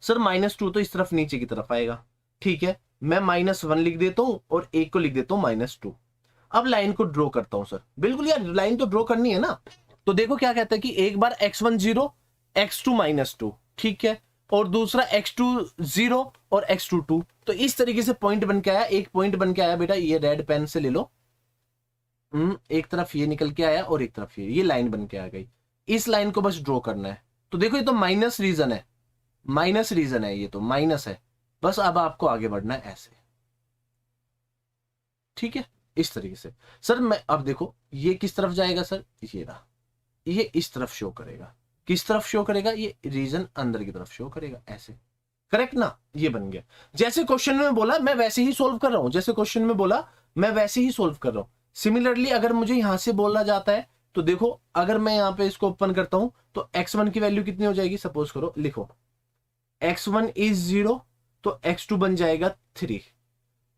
सर -2 तो इस तरफ नीचे की तरफ आएगा, ठीक है। मैं -1 लिख देता हूं और एक को लिख देता हूं -2। अब लाइन को ड्रॉ करता हूं सर, बिल्कुल यार लाइन तो ड्रॉ करनी है ना। तो देखो क्या कहता है कि एक बार x1 0 x2 -2, ठीक है, और दूसरा x2 0 और x2 2। तो इस तरीके से पॉइंट बन के आया, एक पॉइंट बन के आया बेटा, ये रेड पेन से ले लो। एक तरफ ये निकल के आया और एक तरफ ये लाइन बन के आ गई। इस लाइन को बस ड्रॉ करना है। तो देखो ये तो माइनस रीजन है, माइनस रीजन है, ये तो माइनस है। बस अब आपको आगे बढ़ना है ऐसे, ठीक है, इस तरीके से। सर मैं अब देखो ये किस तरफ जाएगा सर, ये रहा, ये इस तरफ शो करेगा। किस तरफ शो करेगा, ये रीजन अंदर की तरफ शो करेगा, ऐसे, करेक्ट ना। ये बन गया, जैसे क्वेश्चन में बोला मैं वैसे ही सोल्व कर रहा हूं, जैसे क्वेश्चन में बोला मैं वैसे ही सोल्व कर रहा हूं। सिमिलरली अगर मुझे यहां से बोला जाता है तो देखो, अगर मैं यहां पे इसको ओपन करता हूं तो x1 की वैल्यू कितनी हो जाएगी, सपोज करो लिखो x1 इज 0 तो x2 बन जाएगा 3।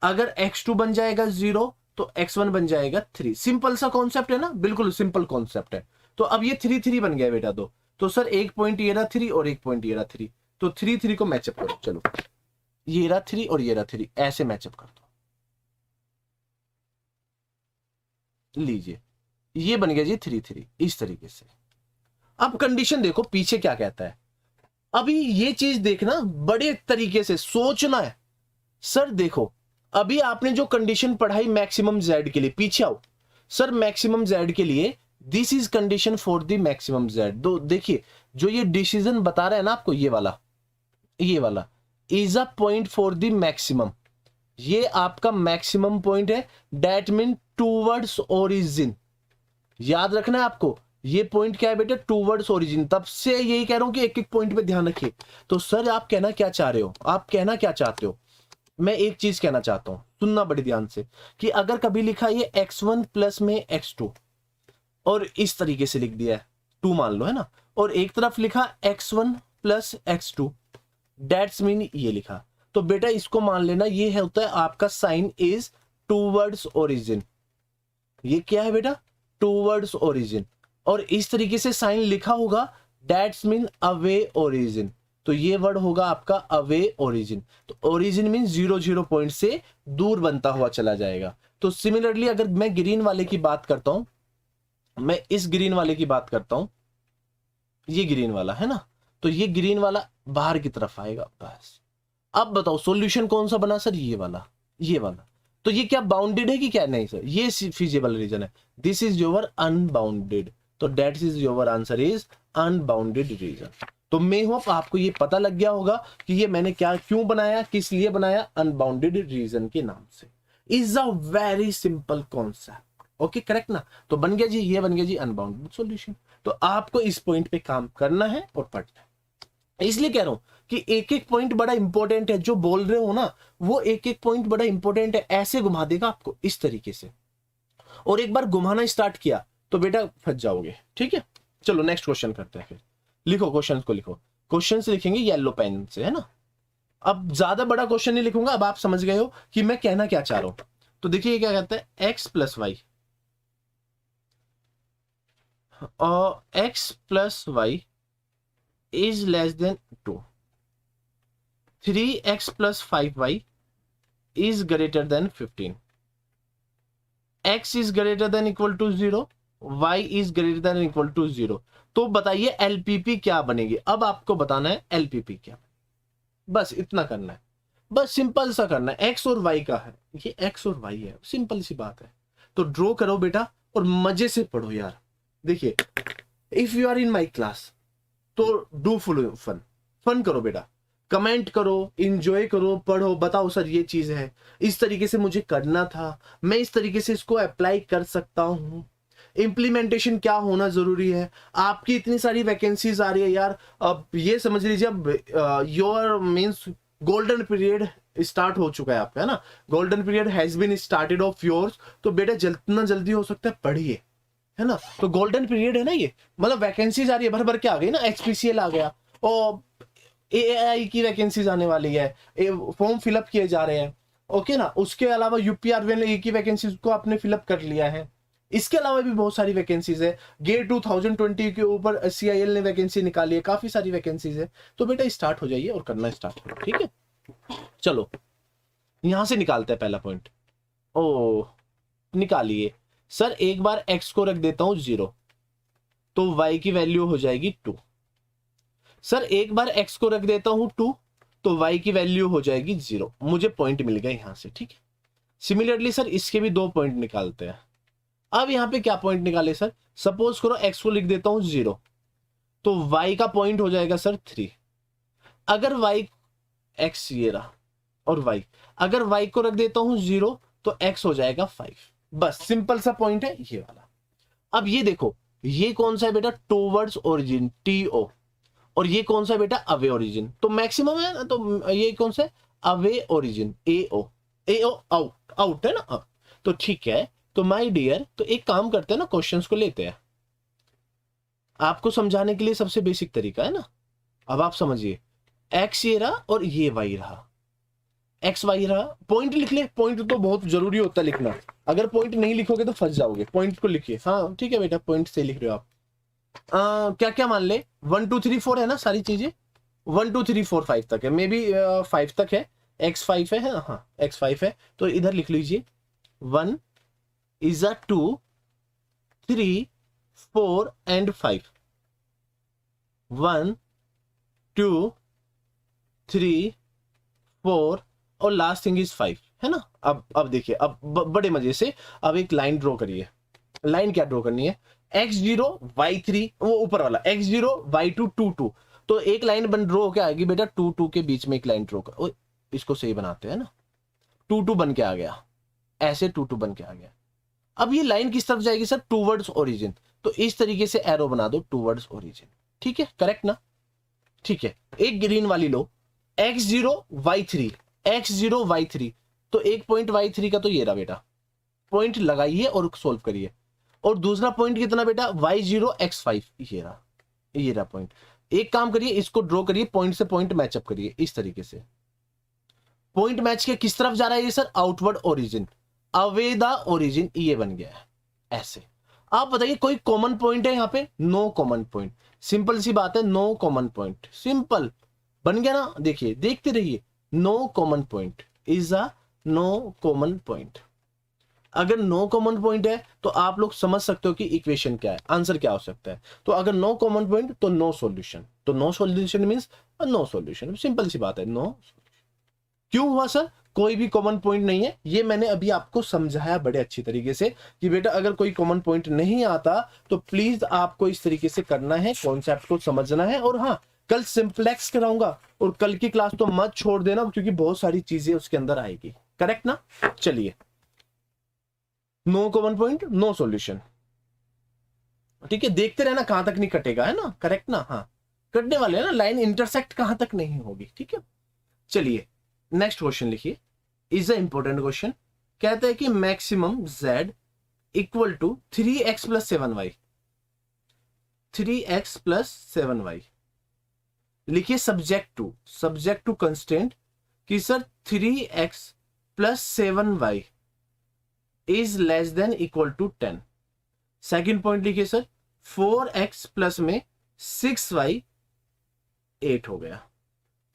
अगर x2 बन जाएगा 0 तो x1 बन जाएगा 3। सिंपल सा कॉन्सेप्ट है ना, बिल्कुल सिंपल कॉन्सेप्ट है। तो अब ये 3 3 बन गया बेटा दो, तो सर एक पॉइंट ये रहा 3 और एक पॉइंट ये रहा 3, तो 3 3 को मैचअप करो। चलो ये रहा 3 और ये रहा 3, ऐसे मैचअप कर दो, लीजिए ये बन गया जी 3 3, इस तरीके से। अब कंडीशन देखो पीछे क्या कहता है। अभी ये चीज देखना, बड़े तरीके से सोचना है। सर देखो अभी आपने जो कंडीशन पढ़ाई मैक्सिमम जेड के लिए, पीछे आओ सर, मैक्सिमम जेड के लिए this is condition for the maximum Z. दो देखिए जो ये डिसीजन बता रहा है ना आपको, ये वाला is a point for the maximum, ये आपका मैक्सिमम पॉइंट है। दैट मीन टूवर्ड्स ओरिजिन, याद रखना है आपको, ये पॉइंट क्या है बेटा, टूवर्ड्स ओरिजिन। तब से यही कह रहा हूं कि एक एक पॉइंट पे ध्यान रखिए। तो सर आप कहना क्या चाह रहे हो, आप कहना क्या चाहते हो? मैं एक चीज कहना चाहता हूं, सुनना बड़े ध्यान से, कि अगर कभी लिखा ये x1 प्लस में x2 और इस तरीके से लिख दिया है, 2 मान लो है ना, और एक तरफ लिखा x1 plus x2, dates mean ये लिखा, तो बेटा इसको मान लेना ये होता है आपका साइन इज टूवर्ड्स ओरिजिन। ये क्या है बेटा, टूवर्ड्स ओरिजिन। और इस तरीके से साइन लिखा होगा, डेट्स मीन अवे ओरिजिन, तो ये वर्ड होगा आपका अवे ओरिजिन। तो ओरिजिन मीन 0 पॉइंट से दूर बनता हुआ चला जाएगा। तो सिमिलरली अगर मैं ग्रीन वाले की बात करता हूं, मैं इस ग्रीन वाले की बात करता हूं, ये ग्रीन वाला है ना, तो ये ग्रीन वाला बाहर की तरफ आएगा बस। अब बताओ सॉल्यूशन कौन सा बना सर, ये वाला, ये वाला। तो ये क्या बाउंडेड है कि क्या, नहीं सर, ये फिजिबल रीजन है, दिस इज योर अनबाउंडेड। तो that is your answer is unbounded region. तो मे होप आपको ये पता लग गया होगा कि ये मैंने क्या क्यों बनाया, किस लिए बनाया, अनबाउंडेड रीजन के नाम से। Is a very simple concept, okay correct ना। तो बन गया जी, ये बन गया जी अनबाउंडेड सॉल्यूशन। तो आपको इस पॉइंट पे काम करना है और पढ़ना है। इसलिए कह रहा हूं कि एक एक पॉइंट बड़ा इंपॉर्टेंट है, जो बोल रहे हो ना वो एक एक पॉइंट बड़ा इंपॉर्टेंट है। ऐसे घुमा देगा आपको इस तरीके से, और एक बार घुमाना स्टार्ट किया तो बेटा फंस जाओगे, ठीक है। चलो नेक्स्ट क्वेश्चन करते हैं, फिर लिखो क्वेश्चन को, लिखो क्वेश्चन से लिखेंगे येलो पेन से, है ना। अब ज्यादा बड़ा क्वेश्चन नहीं लिखूंगा, अब आप समझ गए हो कि मैं कहना क्या चाह रहा हूं। तो देखिए क्या कहता है, एक्स प्लस वाई, और x plus y is less than 2, 3x plus 5y is greater than 15, x is greater than equal to 0, y is greater than equal to 0। तो बताइए LPP क्या बनेगी। अब आपको बताना है LPP क्या, बस इतना करना है, बस सिंपल सा करना है। x और y का है, ये x और y है, सिंपल सी बात है। तो ड्रॉ करो बेटा और मजे से पढ़ो यार। देखिए if you are in my class तो डू फुल फन करो बेटा, कमेंट करो, इंजॉय करो, पढ़ो, बताओ सर ये चीज है, इस तरीके से मुझे करना था, मैं इस तरीके से इसको अप्लाई कर सकता हूं, इंप्लीमेंटेशन क्या होना जरूरी है। आपकी इतनी सारी वैकेंसीज आ रही है यार, अब ये समझ लीजिए अब your means golden period start हो चुका है आपका, है ना, golden period has been started of yours. तो बेटा जितना जल्दी हो सकता है पढ़िए, है ना। तो गोल्डन पीरियड है ना ये, मतलब वैकेंसीज आ रही है, भर भर के आ गई ना, HPCL आ गया और AAI की वैकेंसीज आने वाली है, फॉर्म फिलअप किए जा रहे हैं, ओके ना। उसके अलावा UPRVN की वैकेंसीज को आपने फिलअप कर लिया है, इसके अलावा भी बहुत सारी वैकेंसीज है। गेट 2020 के ऊपर CIL ने वैकेंसी निकाली है, काफी सारी वैकेंसीज है। तो बेटा स्टार्ट हो जाइए और करना स्टार्ट करो, ठीक है। चलो यहां से निकालते हैं पहला पॉइंट। ओ निकालिए सर, एक बार x को रख देता हूं 0, तो y की वैल्यू हो जाएगी 2। सर एक बार x को रख देता हूं 2, तो y की वैल्यू हो जाएगी 0। मुझे पॉइंट मिल गया यहां से, ठीक है। सिमिलरली सर इसके भी 2 पॉइंट निकालते हैं। अब यहां पे क्या पॉइंट निकाले सर, सपोज करो x को लिख देता हूं 0, तो y का पॉइंट हो जाएगा सर 3। अगर y x ये रहा और y, अगर y को रख देता हूं 0 तो x हो जाएगा 5। बस सिंपल सा पॉइंट है ये वाला। अब ये देखो ये कौन सा है बेटा, टूवर्ड्स ओरिजिन TO, और ये कौन सा है बेटा, अवे ओरिजिन। तो मैक्सिमम है ना, तो ये कौन सा है, away origin AO out out है ना। तो ठीक है, तो माय डियर, तो एक काम करते हैं ना, क्वेश्चंस को लेते हैं। आपको समझाने के लिए सबसे बेसिक तरीका है ना। अब आप समझिए, x ये रहा और ये y रहा, एक्स वाई रहा। पॉइंट लिख ले, पॉइंट तो बहुत जरूरी होता है लिखना, अगर पॉइंट नहीं लिखोगे तो फंस जाओगे। पॉइंट को लिखिए, हाँ ठीक है बेटा, पॉइंट से लिख रहे हो आप। क्या क्या मान ले, 1 2 3 4 है ना सारी चीजें, 1 2 3 4 5 तक है, मे बी 5 तक है, x5 है, हाँ x5 है। तो इधर लिख लीजिए 1 is a 2 3 4 and 5, 1 2 3 4 और लास्ट थिंग इज 5, है ना। अब देखिए, अब बड़े मजे से अब एक लाइन ड्रॉ करिए। लाइन क्या ड्रॉ करनी है, x0 y3, वो ऊपर वाला x0 y2 2 2। तो एक लाइन बन ड्रॉ होकर आएगी बेटा, 2 2 के बीच में एक लाइन ड्रॉ कर, इसको सही बनाते हैं ना, 2 2 बन के आ गया, ऐसे 2 2 बन के आ गया। अब ये लाइन किस तरफ जाएगी सर, टूवर्ड्स ओरिजिन। तो इस तरीके से एरो बना दो टूवर्ड्स ओरिजिन, ठीक है, करेक्ट ना? ठीक है, एक ग्रीन वाली लो, x0 y3, x0 y3, तो एक पॉइंट y3 का तो ये रहा बेटा, पॉइंट लगाइए और सोल्व करिए। और दूसरा पॉइंट कितना बेटा, y0 x5, ये रहा पॉइंट। एक काम करिए, इसको ड्रॉ करिए, पॉइंट से पॉइंट मैचअप करिए इस तरीके से। पॉइंट मैच के किस तरफ जा रहा है ये sir, outward origin, away the origin, ये बन गया है ऐसे। आप बताइए कोई कॉमन पॉइंट है यहाँ पे? नो कॉमन पॉइंट, सिंपल सी बात है, नो कॉमन पॉइंट, सिंपल बन गया ना। देखिए, देखते रहिए, no common point is a no common point. अगर नो कॉमन पॉइंट है तो आप लोग समझ सकते हो कि इक्वेशन क्या है, आंसर क्या हो सकता है। तो अगर नो कॉमन पॉइंट तो नो सॉल्यूशन, तो no solution means no solution, simple सी बात है, नो। क्यों हुआ सर? कोई भी कॉमन पॉइंट नहीं है। ये मैंने अभी आपको समझाया बड़े अच्छी तरीके से कि बेटा अगर कोई कॉमन पॉइंट नहीं आता तो प्लीज आपको इस तरीके से करना है, कॉन्सेप्ट को समझना है। और हाँ, कल सिंप्लेक्स कराऊंगा और कल की क्लास तो मत छोड़ देना क्योंकि बहुत सारी चीजें उसके अंदर आएगी, करेक्ट ना? चलिए, no common point no solution, ठीक है, देखते रहना कहां तक नहीं कटेगा, है ना, करेक्ट ना? हाँ, कटने वाले है ना, लाइन इंटरसेक्ट कहां तक नहीं होगी, ठीक है। चलिए नेक्स्ट क्वेश्चन लिखिए, इज अ इंपॉर्टेंट क्वेश्चन। कहता है कि maximum z equal to 3x plus 7y, 3x plus 7y। लिखिए सब्जेक्ट टू कंस्टेंट कि sir 3x plus 7y is less than equal to 10। Second point लिखिए सर 4x प्लस में 6y 8 हो गया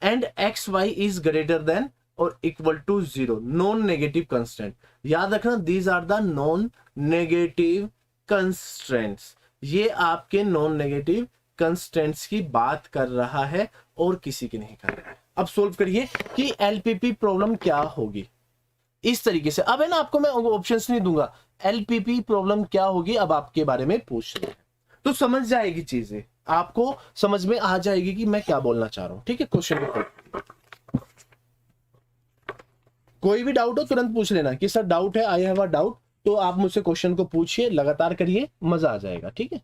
and xy is greater than और equal to 0, non negative constant. याद रखना, these are the non negative constraints. ये आपके non negative constants की बात कर रहा है और किसी की नहीं कर रहा है। अब सोल्व करिए कि एलपीपी प्रॉब्लम क्या होगी इस तरीके से। अब है ना, आपको मैं ऑप्शंस नहीं दूंगा, एलपीपी प्रॉब्लम क्या होगी अब आपके बारे में पूछ रहे हैं तो समझ जाएगी चीजें, आपको समझ में आ जाएगी कि मैं क्या बोलना चाह रहा हूं, ठीक है। क्वेश्चन को कोई भी डाउट हो तुरंत पूछ लेना कि सर डाउट है, आई हैव अ डाउट, तो आप मुझसे क्वेश्चन को पूछिए, लगातार करिए, मजा आ जाएगा, ठीक है।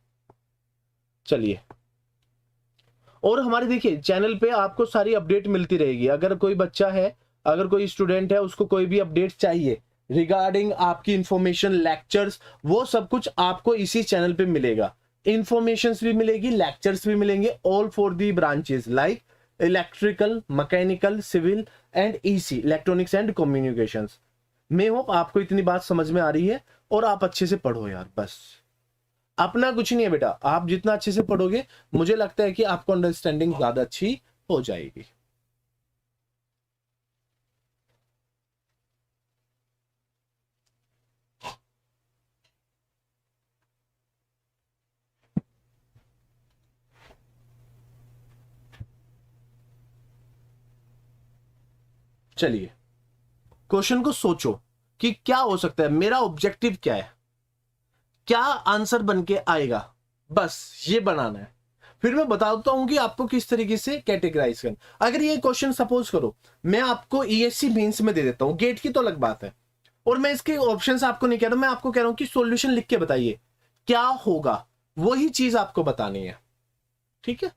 चलिए, और हमारे देखिए चैनल पे आपको सारी अपडेट मिलती रहेगी। अगर कोई बच्चा है, अगर कोई स्टूडेंट है, उसको कोई भी अपडेट चाहिए रिगार्डिंग आपकी इंफॉर्मेशन, लेक्चर्स, वो सब कुछ आपको इसी चैनल पे मिलेगा। इंफॉर्मेशंस भी मिलेगी, लेक्चर्स भी मिलेंगे, all for the branches like electrical, mechanical, civil and EC, electronics and communications. मैं होप आपको इतनी बात समझ में आ रही है और आप अच्छे से पढ़ो यार, बस अपना कुछ नहीं है बेटा, आप जितना अच्छे से पढ़ोगे मुझे लगता है कि आपको अंडरस्टैंडिंग ज्यादा अच्छी हो जाएगी। चलिए, क्वेश्चन को सोचो कि क्या हो सकता है, मेरा ऑब्जेक्टिव क्या है, क्या आंसर बन के आएगा, बस ये बनाना है। फिर मैं बताता हूं कि आपको किस तरीके से कैटेगराइज करना। अगर ये क्वेश्चन सपोज करो मैं आपको ईएससी मेंस में दे देता हूं, गेट की तो अलग बात है, और मैं इसके ऑप्शंस आपको नहीं कह रहा, मैं आपको कह रहा हूं कि सॉल्यूशन लिख के बताइए क्या होगा, वही चीज आपको बतानी है, ठीक है,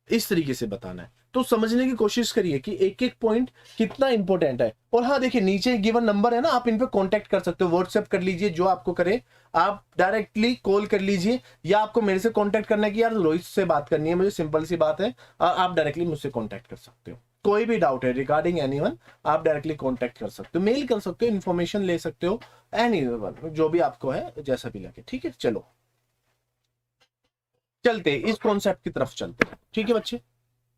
इस तरीके से बताना है। तो समझने की कोशिश करिए कि एक एक पॉइंट कितना इंपॉर्टेंट है। और हाँ देखिए, नीचे गिवन नंबर है ना, आप इन पे कांटेक्ट कर सकते हो, व्हाट्सएप कर लीजिए, जो आपको करे, आप डायरेक्टली कॉल कर लीजिए, या आपको मेरे से कांटेक्ट करना है कि यार रोहित से बात करनी है मुझे, सिंपल सी बात है, आप डायरेक्टली मुझसे कांटेक्ट कर सकते हो। कोई भी डाउट है रिगार्डिंग एनीवन, आप डायरेक्टली कांटेक्ट कर सकते हो, मेल कर सकते हो, इन्फॉर्मेशन ले सकते हो, एनीवन जो भी आपको है, जैसा भी लगे, ठीक है। चलो चलते इस कॉन्सेप्ट की तरफ चलते हैं, ठीक है बच्चे,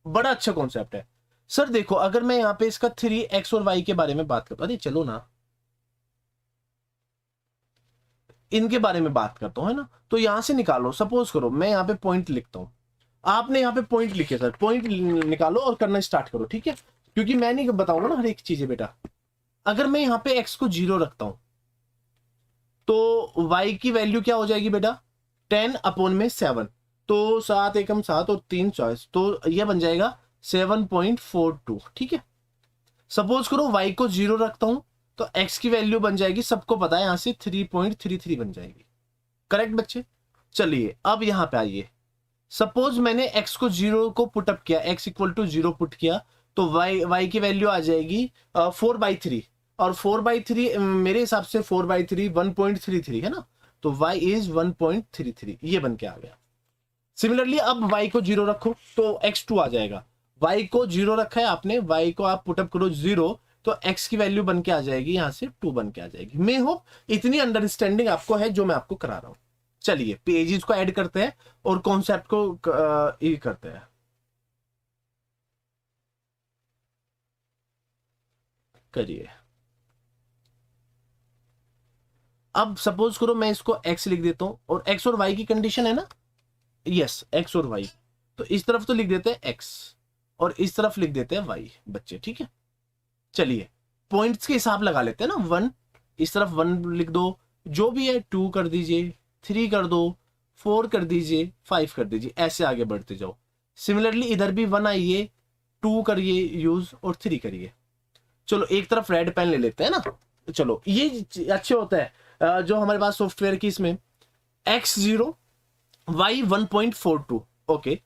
बड़ा अच्छा कॉन्सेप्ट है। सर देखो, अगर मैं यहाँ पे इसका 3x और y के बारे में बात करता हूँ, अरे चलो ना, इनके बारे में बात करता हूँ, है ना, तो यहां से निकालो। सपोज करो मैं यहाँ पे पॉइंट लिखता हूँ, आपने यहाँ पे पॉइंट लिखे सर, पॉइंट निकालो और करना स्टार्ट करो, ठीक है, क्योंकि मैं नहीं बताऊंगा ना हर एक चीज है बेटा। अगर मैं यहाँ पे x को 0 रखता हूं तो y की वैल्यू क्या हो जाएगी बेटा, 10 अपॉन में 7, तो 7 एकम 7 और 3 चॉइस, तो यह बन जाएगा 7.42, ठीक है। सपोज करो y को 0 रखता हूं तो x की वैल्यू बन जाएगी, सबको पता है, यहां से 3.33 बन जाएगी। करेक्ट बच्चे? चलिए अब यहां पे आइए, सपोज मैंने x को 0 को पुटअप किया, x इक्वल टू 0 पुट किया, तो y की वैल्यू आ जाएगी 4/3, और 4/3 मेरे हिसाब से 4/3 1.33 है ना, तो y इज 1.33, ये बन के आ गया। सिमिलरली अब y को 0 रखो तो x 2 आ जाएगा, y को 0 रखा है आपने, y को आप पुटअप करो 0, तो x की वैल्यू बन के आ जाएगी, यहां से 2 बन के आ जाएगी। मैं होप इतनी अंडरस्टैंडिंग आपको है जो मैं आपको करा रहा हूं। चलिए पेजेस को ऐड करते हैं और कॉन्सेप्ट को ये करते हैं। करिए, अब सपोज करो मैं इसको x लिख देता हूं, और x और y की कंडीशन है ना, यस x और y, तो इस तरफ तो लिख देते हैं x और इस तरफ लिख देते हैं y बच्चे, ठीक है। चलिए पॉइंट्स के हिसाब लगा लेते हैं ना, 1 इस तरफ 1 लिख दो, जो भी है 2 कर दीजिए, 3 कर दो, 4 कर दीजिए, 5 कर दीजिए, ऐसे आगे बढ़ते जाओ। सिमिलरली इधर भी 1 आइए, 2 करिए यूज और 3 करिए। चलो एक तरफ रेड पेन ले लेते हैं ना, चलो ये अच्छे होता है जो हमारे पास सॉफ्टवेयर की, इसमें x0 y 1.42, okay,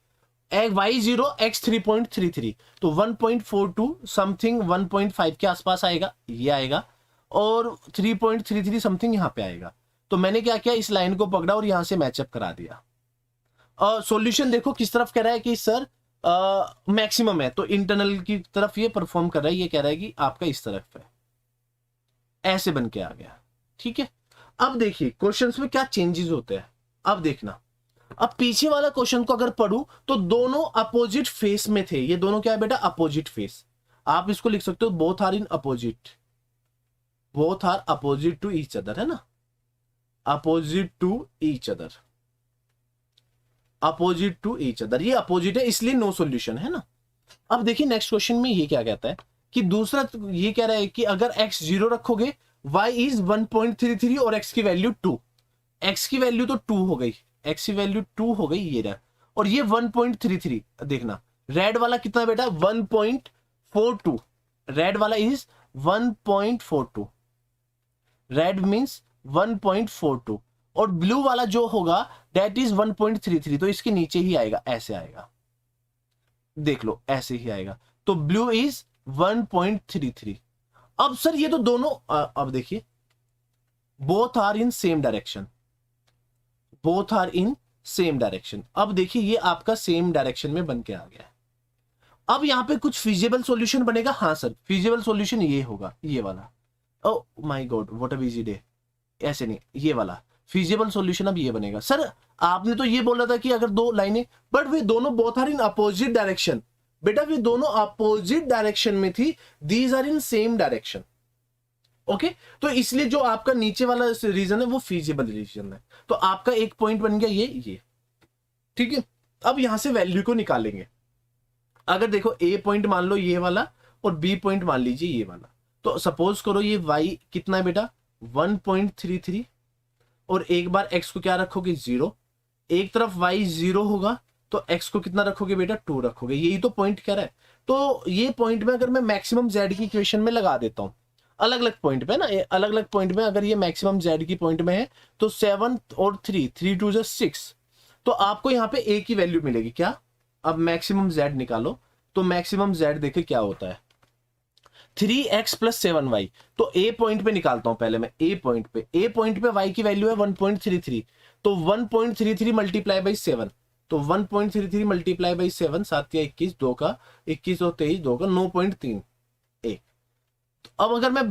y0 x 3.33, तो 1.42 समथिंग 1.5 के आसपास आएगा, ये आएगा, और 3.33 समथिंग यहां पे आएगा। तो मैंने क्या किया, इस लाइन को पकड़ा और यहां से मैचअप करा दिया। सॉल्यूशन देखो किस तरफ कह रहा है कि सर मैक्सिमम है, तो इंटरनल की तरफ ये परफॉर्म कर रहा है, ये कह रहा है कि आपका इस तरफ है, ऐसे बन के आ गया, ठीक है। अब देखिए क्वेश्चंस में क्या चेंजेस होते हैं, अब देखना। अब पीछे वाला क्वेश्चन को अगर पढ़ूं तो दोनों अपोजिट फेस में थे, ये दोनों क्या है बेटा, अपोजिट फेस। आप इसको लिख सकते हो both are in opposite, both are opposite to each other, है ना, opposite to each other, opposite to each other, ये अपोजिट है इसलिए नो सॉल्यूशन, है ना। अब देखिए नेक्स्ट क्वेश्चन में ये क्या कहता है कि दूसरा ये कह रहा है कि अगर x 0 रखोगे y इज 1.33 और x की वैल्यू 2, x की वैल्यू तो 2 हो गई, x की वैल्यू 2 हो गई, ये रहा, और ये 1.33, देखना रेड वाला कितना बेटा 1.42, रेड वाला इज 1.42, रेड मींस 1.42, और ब्लू वाला जो होगा दैट इज 1.33, तो इसके नीचे ही आएगा, ऐसे आएगा, देख लो ऐसे ही आएगा, तो ब्लू इज 1.33। अब सर ये तो दोनों अब देखिए both are in same direction, both are in same direction. अब देखिए ये आपका सेम डायरेक्शन में बन के आ गया है। अब यहां पे कुछ फिजिबल सॉल्यूशन बनेगा, हाँ सर फिजिबल सॉल्यूशन ये होगा, ये वाला, ओ my God what a busy day, ऐसे नहीं, ये वाला फिजिबल सॉल्यूशन अब ये बनेगा। सर आपने तो ये बोला था कि अगर दो लाइनें, बट वे दोनों both are in opposite direction, बेटा वे दोनों अपोजिट डायरेक्शन में थी, these are in same direction, okay. तो इसलिए जो आपका नीचे वाला रीजन है वो फिजिबल रीजन है, तो आपका एक पॉइंट बन गया ये, ठीक है। अब यहां से वैल्यू को निकालेंगे, अगर देखो ए पॉइंट मान लो ये वाला और बी पॉइंट मान लीजिए ये वाला, तो सपोज करो ये y कितना है बेटा 1.33, और एक बार x को क्या रखोगे 0, एक तरफ y 0 होगा तो x को कितना रखोगे बेटा 2 रखोगे, यही तो पॉइंट कह रहा है। तो ये पॉइंट में अगर मैं मैक्सिमम z की इक्वेशन में लगा देता हूं, अलग अलग पॉइंट पे ना, अलग अलग पॉइंट में अगर ये मैक्सिमम z की पॉइंट में है तो 7 और 3 3 2 6, तो आपको यहाँ पे a की वैल्यू मिलेगी क्या, अब मैक्सिमम z निकालो, तो मैक्सिमम z देखे क्या होता है 3x + 7y, तो a पॉइंट पे निकालता हूं पहले मैं, a पॉइंट पे y की वैल्यू है 1.33, तो 1.33 मल्टीप्लाई बाई 7, तो 1.33 मल्टीप्लाई बाई 7, 7 या 21, 2 का 21 और 23, 2 का 9.3 1। तो अब अगर मैं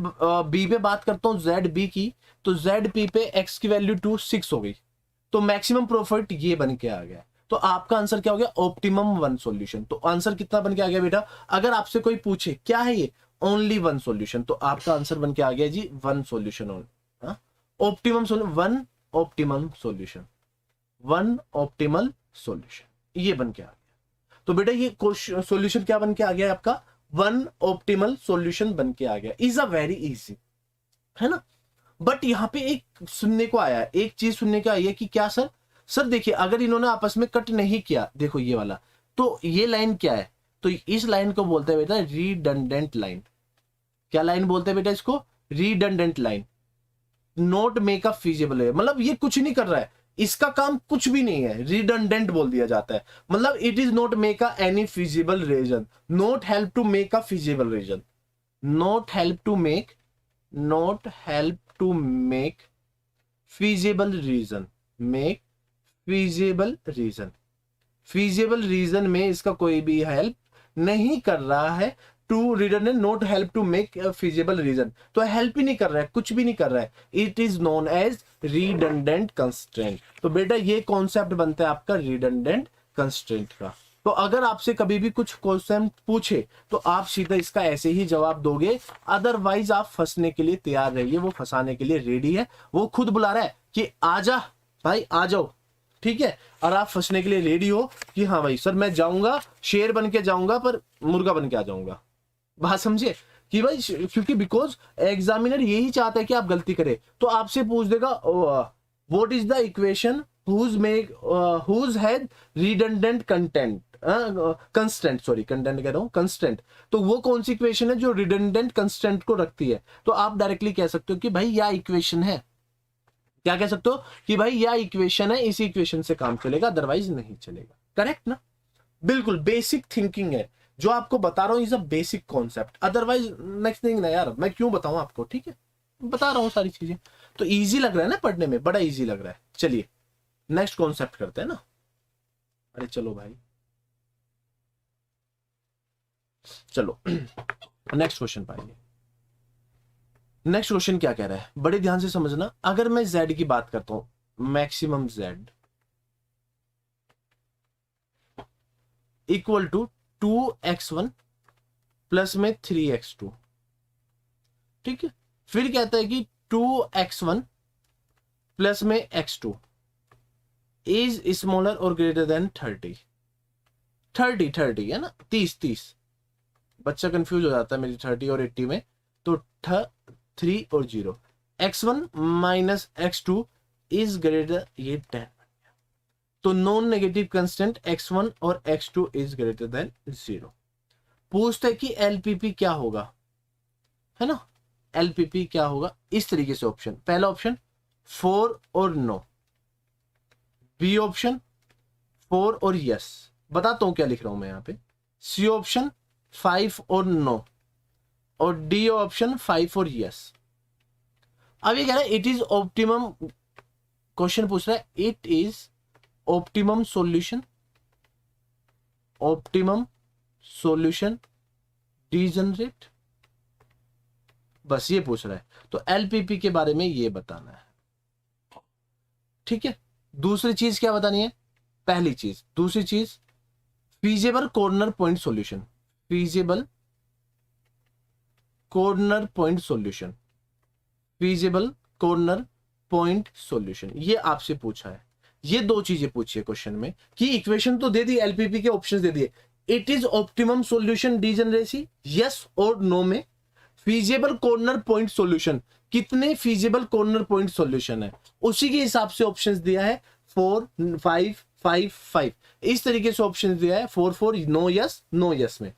b पे बात करता हूं zb की, तो zp पे x की वैल्यू 2 6 हो गई, तो मैक्सिमम प्रॉफिट ये बन के आ गया। तो आपका आंसर क्या हो गया, ऑप्टिमम वन सॉल्यूशन। तो आंसर कितना बन के आ गया बेटा, अगर आपसे कोई पूछे क्या है ये, ओनली वन सॉल्यूशन, तो आपका आंसर बन के आ गया जी one solution, optimum solution, one optimum solution, one optimal solution, ये बन के आ गया। तो बेटा ये सॉल्यूशन क्या बन के आ गया आपका, वन ऑप्टिमल सॉल्यूशन बन के आ गया, इज अ वेरी इजी, है ना। बट यहाँ पे एक सुनने को आया, एक चीज सुनने को आई है कि क्या सर देखिए अगर इन्होंने आपस में कट नहीं किया, देखो ये वाला, तो ये लाइन क्या है, तो इस लाइन को बोलते हैं बेटा रिडंडेंट लाइन। क्या लाइन बोलते हैं बेटा इसको, redundant line, not make a feasible है, मतलब ये कुछ नहीं कर रहा है, इसका काम कुछ भी नहीं है, रिडंडेंट बोल दिया जाता है, मतलब it is not make a any feasible region, not help to make a feasible region, not help to make, not help to make feasible region, make feasible region, feasible region में इसका कोई भी help नहीं कर रहा है, to redundant, not help to make feasible region, तो help ही नहीं कर रहा है, कुछ भी नहीं कर रहा है, it is known as redundant constraint. तो बेटा ये कॉन्सेप्ट बनता है आपका रिडंडेंट कंस्ट्रेंट का। तो अगर आपसे कभी भी कुछ क्वेश्चन पूछे तो आप सीधा इसका ऐसे ही जवाब दोगे, अदरवाइज आप फंसने के लिए तैयार रहिए, वो फंसाने के लिए रेडी है, वो खुद बुला रहा है कि आजा भाई आ जाओ, ठीक है, और आप फंसने के लिए रेडी हो कि हाँ भाई सर मैं जाऊंगा, शेर बन के जाऊंगा पर मुर्गा बन के आ जाऊंगा। बात समझे कि भाई, क्योंकि बिकॉज एग्जामिनर यही चाहता है कि आप गलती करें, तो आपसे पूछ देगा what is the equation whose had redundant content constant, sorry content कह रहा हूं, कंस्टेंट, तो वो कौन सी इक्वेशन है जो रिडंडेंट कंस्टेंट को रखती है, तो आप डायरेक्टली कह सकते हो कि भाई यह इक्वेशन है, क्या कह सकते हो कि भाई यह इक्वेशन है, इसी इक्वेशन से काम चलेगा, अदरवाइज नहीं चलेगा। करेक्ट ना, बिल्कुल बेसिक थिंकिंग है जो आपको बता रहा हूं, is a basic concept, otherwise next thing ना यार, मैं क्यों बताऊं आपको, ठीक है, बता रहा हूं सारी चीजें, तो इजी लग रहा है ना पढ़ने में, बड़ा इजी लग रहा है। चलिए नेक्स्ट कॉन्सेप्ट करते हैं ना, अरे चलो भाई चलो नेक्स्ट क्वेश्चन पाएंगे। नेक्स्ट क्वेश्चन क्या कह रहा है, बड़े ध्यान से समझना, अगर मैं z की बात करता हूं, maximum z equal to 2x1 plus में 3x2, ठीक है, फिर कहता है कि 2x1 प्लस में x2 इज स्मॉलर और ग्रेटर देन 30, 30 है ना, 30, बच्चा कंफ्यूज हो जाता है मेरी 30 और 80 में, तो 3 और 0, x1 minus x2 is greater, ये 10, तो नॉन नेगेटिव कंस्टेंट x1 और x2 इज ग्रेटर देन 0। पूछते है कि LPP क्या होगा, है ना, LPP क्या होगा, इस तरीके से ऑप्शन, पहला ऑप्शन 4 और नो, बी ऑप्शन 4 और यस, बताता हूं क्या लिख रहा हूं मैं यहां पे, सी ऑप्शन 5 और नो, और डी ऑप्शन 5 और यस। अब ये कह रहा है इट इज ऑप्टिमम, क्वेश्चन पूछ रहा है it is optimum solution, optimum solution degenerate, बस ये पूछ रहा है, तो LPP के बारे में ये बताना है, ठीक है। दूसरी चीज क्या बतानी है, पहली चीज, दूसरी चीज feasible corner point solution, feasible corner point solution, feasible corner point solution, ये आपसे पूछा है, ये दो चीजें पूछी है क्वेश्चन में, कि इक्वेशन तो दे दी, LPP के ऑप्शंस दे दिए, it is optimum solution degeneracy yes और नो में, फीजिबल कॉर्नर पॉइंट सॉल्यूशन, कितने फीजिबल कॉर्नर पॉइंट सॉल्यूशन है, उसी के हिसाब से ऑप्शंस दिया है 4 5 5 5, इस तरीके से ऑप्शंस दिया है 4 4 नो यस में।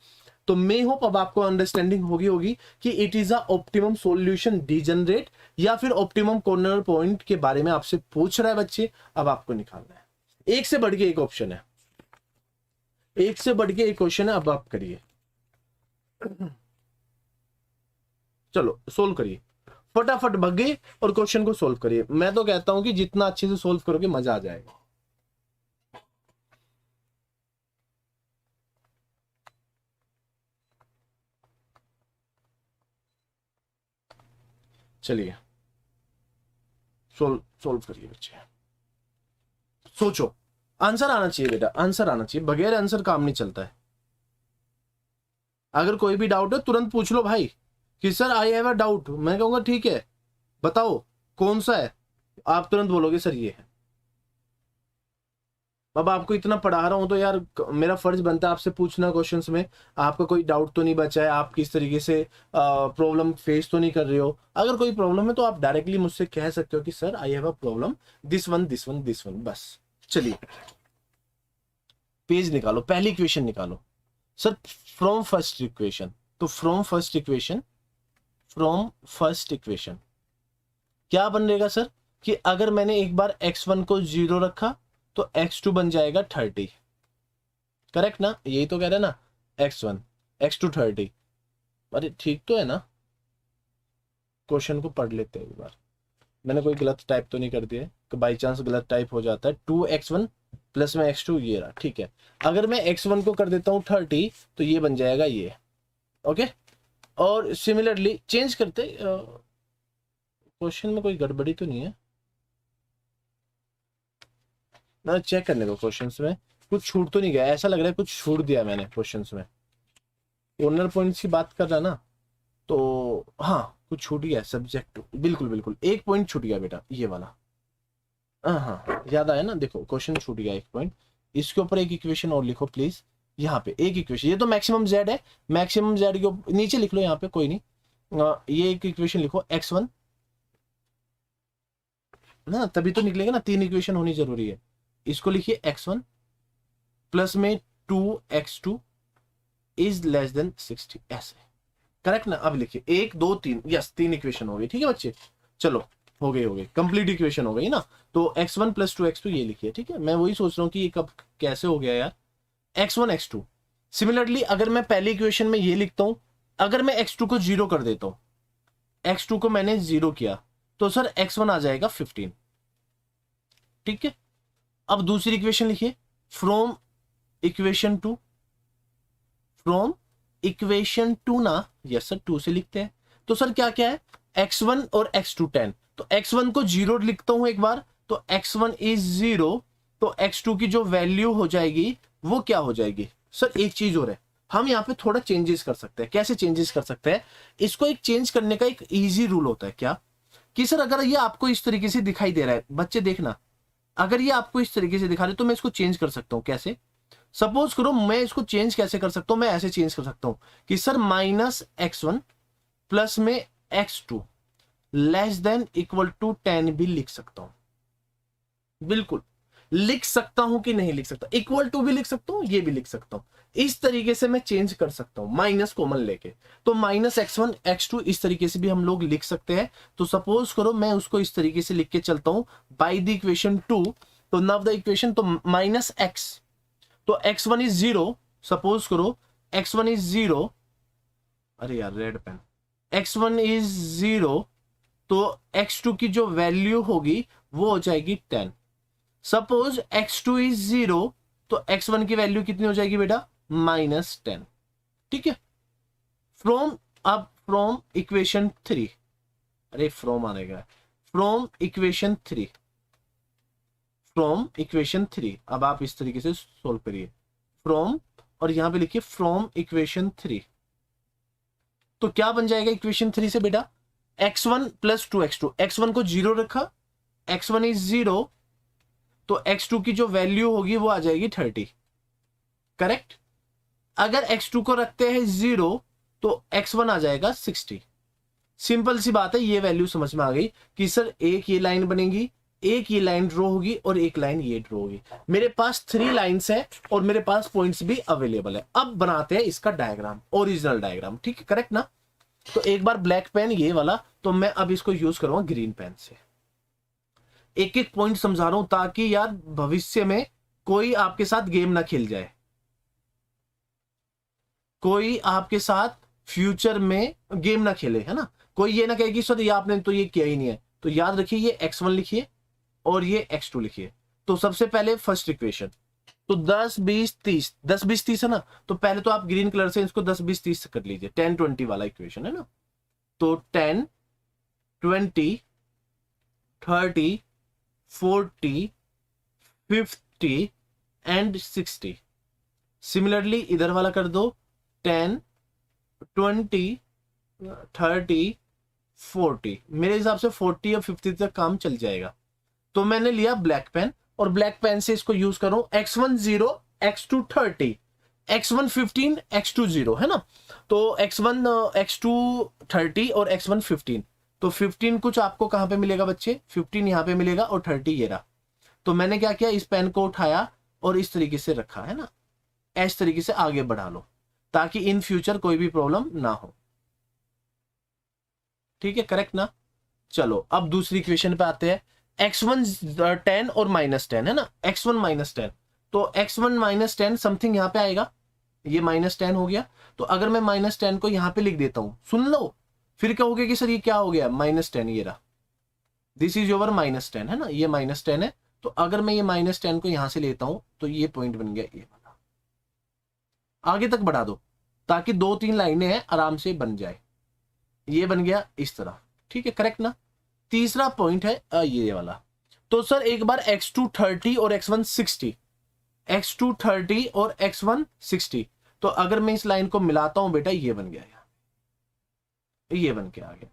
तो मे होप अब आपको अंडरस्टैंडिंग होगी कि it is a optimum solution degenerate या फिर ऑप्टिमम कॉर्नर पॉइंट के बारे में आपसे पूछ रहा है बच्चे, अब आपको निकालना है, एक से बढ़ के एक ऑप्शन है, एक से बढ़ के एक क्वेश्चन है, अब आप करिए, चलो सोल्व करिए, फटाफट भगे और क्वेश्चन को सोल्व करिए। मैं तो कहता हूं कि जितना अच्छे से सोल्व करोगे मजा आ जाएगा। चलिए सोल्व करिए बच्चे, सोचो, आंसर आना चाहिए बेटा, आंसर आना चाहिए, बगैर आंसर काम नहीं चलता है। अगर कोई भी डाउट है तुरंत पूछ लो भाई कि sir I have a doubt, मैं कहूंगा ठीक है बताओ कौन सा है, आप तुरंत बोलोगे सर ये है। अब आपको इतना पढ़ा रहा हूं तो यार मेरा फर्ज बनता है आपसे पूछना क्वेश्चंस में, आपका कोई डाउट तो नहीं बचा है, आप किस तरीके से प्रॉब्लम फेस तो नहीं कर रहे हो, अगर कोई प्रॉब्लम है तो आप डायरेक्टली मुझसे कह सकते हो कि sir I have a problem this one this one this one, बस। चलिए पेज निकालो, पहली इक्वेशन निकालो सर, फ्रॉम फर्स्ट इक्वेशन, तो from first equation from first equation. क्या बनेगा सर कि अगर मैंने एक बार x1 को 0 रखा तो x2 बन जाएगा 30। करेक्ट ना, यही तो कह रहे हैं ना, x1 x2 30। अरे ठीक तो है ना, क्वेश्चन को पढ़ लेते हैं एक बार। मैंने कोई गलत टाइप तो नहीं कर दिया कि बाई चांस गलत टाइप हो जाता है। 2x1 प्लस में x2 ये रहा, ठीक है। अगर मैं x1 को कर देता हूँ 30 तो ये बन जाएगा ये, ओके। और सिमिलरली चेंज करते, क्वेश्चन में कोई गड़बड़ी तो नहीं है ना, चेक करने को क्वेश्चंस में कुछ छूट तो नहीं गया, ऐसा लग रहा है कुछ छूट दिया मैंने क्वेश्चंस में। ओनर पॉइंट्स की बात कर रहा ना, तो हाँ कुछ छूट गया सब्जेक्ट, बिल्कुल बिल्कुल एक पॉइंट छूट गया बेटा, ये वाला। हाँ याद आया ना, देखो क्वेश्चन छूट गया एक पॉइंट। इसके ऊपर एक इक्वेशन और लिखो प्लीज, यहाँ पे एक इक्वेशन, ये तो मैक्सिमम जेड है, मैक्सिमम जेड के नीचे लिख लो यहाँ पे, कोई नहीं। ये एक इक्वेशन लिखो x1 ना, तभी तो निकलेगा ना, 3 इक्वेशन होनी जरूरी है। इसको लिखिए x1 प्लस में 2x2 इज लेस देन 60, ऐसे करेक्ट ना। अब लिखिए 1 2 3, यस 3 इक्वेशन हो गई, ठीक है बच्चे। चलो हो गई कंप्लीट इक्वेशन हो गई ना। तो x1 प्लस 2x2 ये लिखिए, ठीक है। मैं वही सोच रहा हूँ कि ये कब कैसे हो गया यार, x1 x2। सिमिलरली अगर मैं पहली इक्वेशन में ये लिखता हूं, अगर मैं x2 को 0 कर देता हूं, x2 को मैंने 0 किया तो सर x1 आ जाएगा 15, ठीक है। अब दूसरी इक्वेशन लिखिए, from equation two, from equation two ना, यस सर 2 से लिखते हैं। तो सर क्या क्या है, x1 और x2 10, तो x1 को 0 लिखता हूं एक बार, तो x1 इज 0, तो x2 की जो वैल्यू हो जाएगी वो क्या हो जाएगी। सर एक चीज और है, हम यहाँ पे थोड़ा चेंजेस कर सकते हैं। कैसे चेंजेस कर सकते हैं, इसको एक चेंज करने का एक इजी रूल होता है, क्या कि सर अगर ये आपको इस तरीके से दिखाई दे रहा है, बच्चे देखना, अगर ये आपको इस तरीके से दिखा रहे तो मैं इसको चेंज कर सकता हूं। कैसे, सपोज करो मैं इसको चेंज कैसे कर सकता हूं, मैं ऐसे चेंज कर सकता हूं कि सर -x1 प्लस में x2 less than equal to 10 भी लिख सकता हूं। बिल्कुल लिख सकता हूं कि नहीं लिख सकता, इक्वल टू भी लिख सकता हूं, ये भी लिख सकता हूं। इस तरीके से मैं चेंज कर सकता हूं, माइनस कॉमन लेके। तो -x1 x2 इस तरीके से भी हम लोग लिख सकते हैं। तो सपोज करो मैं उसको इस तरीके से लिख के चलता हूं बाई द इक्वेशन 2, तो नाउ द इक्वेशन, तो -x, तो x1 इज 0, सपोज करो x1 इज 0, अरे यार रेड पेन, x1 इज 0, तो x2 की जो वैल्यू होगी वो हो जाएगी 10। सपोज x2 इज 0, तो x1 की वैल्यू कितनी हो जाएगी बेटा, -10, ठीक है। फ्रॉम, अब फ्रॉम इक्वेशन 3, अरे फ्रॉम आएगा, फ्रॉम इक्वेशन 3, फ्रॉम इक्वेशन 3, अब आप इस तरीके से सोल्व करिए, फ्रॉम, और यहां पे लिखिए फ्रॉम इक्वेशन 3। तो क्या बन जाएगा इक्वेशन 3 से बेटा, x1 प्लस 2x2, x1 को 0 रखा, x1 इज 0, तो x2 की जो वैल्यू होगी वो आ जाएगी 30, करेक्ट। अगर x2 को रखते हैं 0 तो x1 आ जाएगा 60। सिंपल सी बात है, ये वैल्यू समझ में आ गई कि सर एक ये लाइन बनेगी, एक ये लाइन ड्रॉ होगी और एक लाइन ये ड्रॉ होगी। मेरे पास 3 लाइंस है और मेरे पास पॉइंट्स भी अवेलेबल है। अब बनाते हैं इसका डायग्राम, ओरिजिनल डायग्राम, ठीक है, करेक्ट ना। तो एक बार ब्लैक पेन ये वाला, तो मैं अब इसको यूज करूंगा ग्रीन पेन से। एक एक पॉइंट समझा रहा हूं ताकि यार भविष्य में कोई आपके साथ गेम ना खेल जाए, कोई आपके साथ फ्यूचर में गेम ना खेले, है ना। कोई ये ना कहे कि सर ये आपने तो ये किया ही नहीं है। तो याद रखिए ये x1 लिखिए और ये x2 लिखिए। तो सबसे पहले फर्स्ट इक्वेशन, तो 10 20 30, 10 20 30 है ना, तो पहले तो आप ग्रीन कलर से इसको 10 20 30 कर लीजिए, 10 20 वाला इक्वेशन है ना। तो 10 20 30 40 50 एंड 60। सिमिलरली इधर वाला कर दो, 10 20 30 40, मेरे हिसाब से 40 या 50 तक काम चल जाएगा। तो मैंने लिया ब्लैक पेन और ब्लैक पेन से इसको यूज करूं, x1 0 x2 30, x1 15 x2 0, है ना। तो x1 x2 30 और x1 15, तो 15 कुछ आपको कहां पे मिलेगा बच्चे, 15 यहां पे मिलेगा और 30 ये रहा। तो मैंने क्या किया, इस पेन को उठाया और इस तरीके से रखा, है ना। इस तरीके से आगे बढ़ा लो ताकि इन फ्यूचर कोई भी प्रॉब्लम ना हो। ठीक है, करेक्ट ना। चलो अब दूसरी इक्वेशन पे आते हैं। x1 10 और -10 है ना, x1 -10, तो x1 -10 समथिंग यहाँ पे आएगा, ये -10 हो गया। तो अगर मैं -10 को यहाँ पे लिख देता हूं, सुन लो, फिर कहोगे कि सर ये क्या हो गया, -10, ये रहा, दिस इज योर -10 है ना, ये -10 है। तो अगर मैं ये -10 को यहां से लेता हूं तो ये पॉइंट बन गया ये वाला। आगे तक बढ़ा दो ताकि 2-3 लाइनें हैं आराम से बन जाए, ये बन गया इस तरह, ठीक है, करेक्ट ना। तीसरा पॉइंट है ये वाला। तो सर एक बार x2 30 और x1 60, x2 30 और x1 60, तो अगर मैं इस लाइन को मिलाता हूं बेटा, ये बन गया, ये बन के आ गया,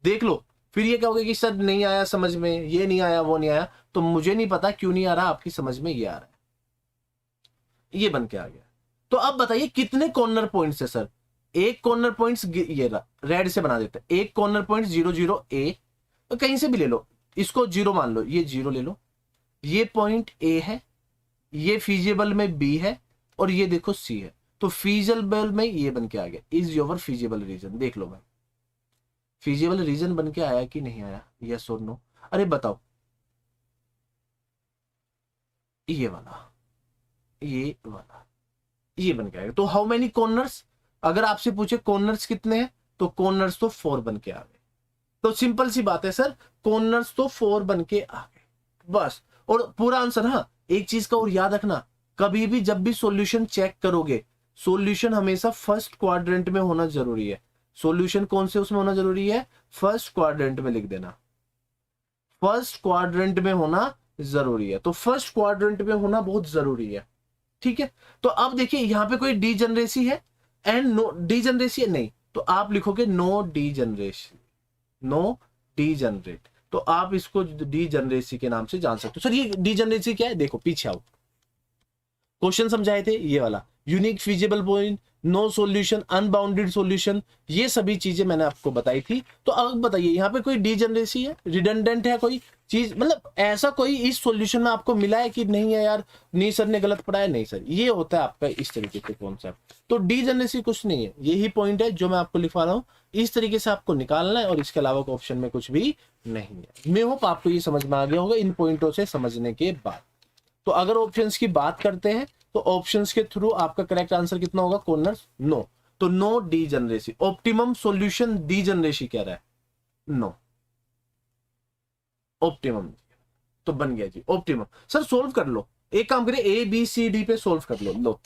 देख लो। फिर ये कहोगे कि सर नहीं आया समझ में, ये नहीं आया, वो नहीं आया, तो मुझे नहीं पता क्यों नहीं आ रहा, आपकी समझ में ये आ रहा है, ये बन के आ गया। तो अब बताइए कितने कॉर्नर पॉइंट्स है सर, एक कॉर्नर पॉइंट्स ये रेड से बना देते हैं, एक कॉर्नर पॉइंट 0 0 A, तो कहीं से भी ले लो, इसको 0 मान लो, ये 0 ले लो, ये पॉइंट A है, ये फीजिबल में B है, और ये देखो C है, तो फीजिबल में ये बन के आ गया, इज योर फीजिबल रीजन। देख लो भाई फीजिबल रीजन बन के आया कि नहीं आया, यस और नो, अरे बताओ। ये वाला, ये वाला, ये बन के आएगा। तो हाउ मेनी कॉर्नर्स, अगर आपसे पूछे कॉर्नर्स कितने हैं, तो कॉर्नर्स तो 4 बन के आ गए। तो सिंपल सी बात है सर, कॉर्नर्स तो 4 बन के आ गए, बस, और पूरा आंसर। हाँ एक चीज का और याद रखना, कभी भी जब भी सॉल्यूशन चेक करोगे, सॉल्यूशन हमेशा फर्स्ट क्वाड्रेंट में होना जरूरी है। सॉल्यूशन कौन से उसमें होना जरूरी है, फर्स्ट क्वाड्रेंट में लिख देना, फर्स्ट क्वाड्रेंट में होना जरूरी है। तो फर्स्ट क्वाड्रेंट में होना बहुत जरूरी है, ठीक है। तो अब देखिए यहाँ पे कोई डीजनरेसी है एंड नो डीजनरेसी है नहीं, तो आप लिखोगे नो डीजनरेसी, नो डीजनरेट, तो आप इसको डीजनरेसी के नाम से जान सकते हो। सर ये डीजनरेसी क्या है, देखो पीछे आओ, क्वेश्चन समझाए थे ये वाला, unique feasible point, no solution, unbounded solution, ये सभी चीजें मैंने आपको बताई थी। तो अब बताइए यहाँ पे कोई डीजनरेसी है, रिडंडेंट है कोई चीज, मतलब ऐसा कोई इस सॉल्यूशन में आपको मिला है कि नहीं है यार, नहीं सर ने गलत पढ़ाया, नहीं सर, ये होता है आपका इस तरीके से कॉन्सेप्ट। तो डीजनरेसी कुछ नहीं है, यही पॉइंट है जो मैं आपको लिखवा रहा हूँ, इस तरीके से आपको निकालना है, और इसके अलावा ऑप्शन में कुछ भी नहीं है। मैं होप आपको ये समझ में आ गया होगा इन पॉइंटों से समझने के बाद। तो अगर ऑप्शंस की बात करते हैं तो ऑप्शंस के थ्रू आपका करेक्ट आंसर कितना होगा, कॉर्नर्स नो, तो no degeneracy. Optimum solution degeneracy कह रहा है, नो, ऑप्टिमम, तो बन गया जी ऑप्टिमम। सर सोल्व कर लो, एक काम करिए ए बी सी डी पे सोल्व कर लो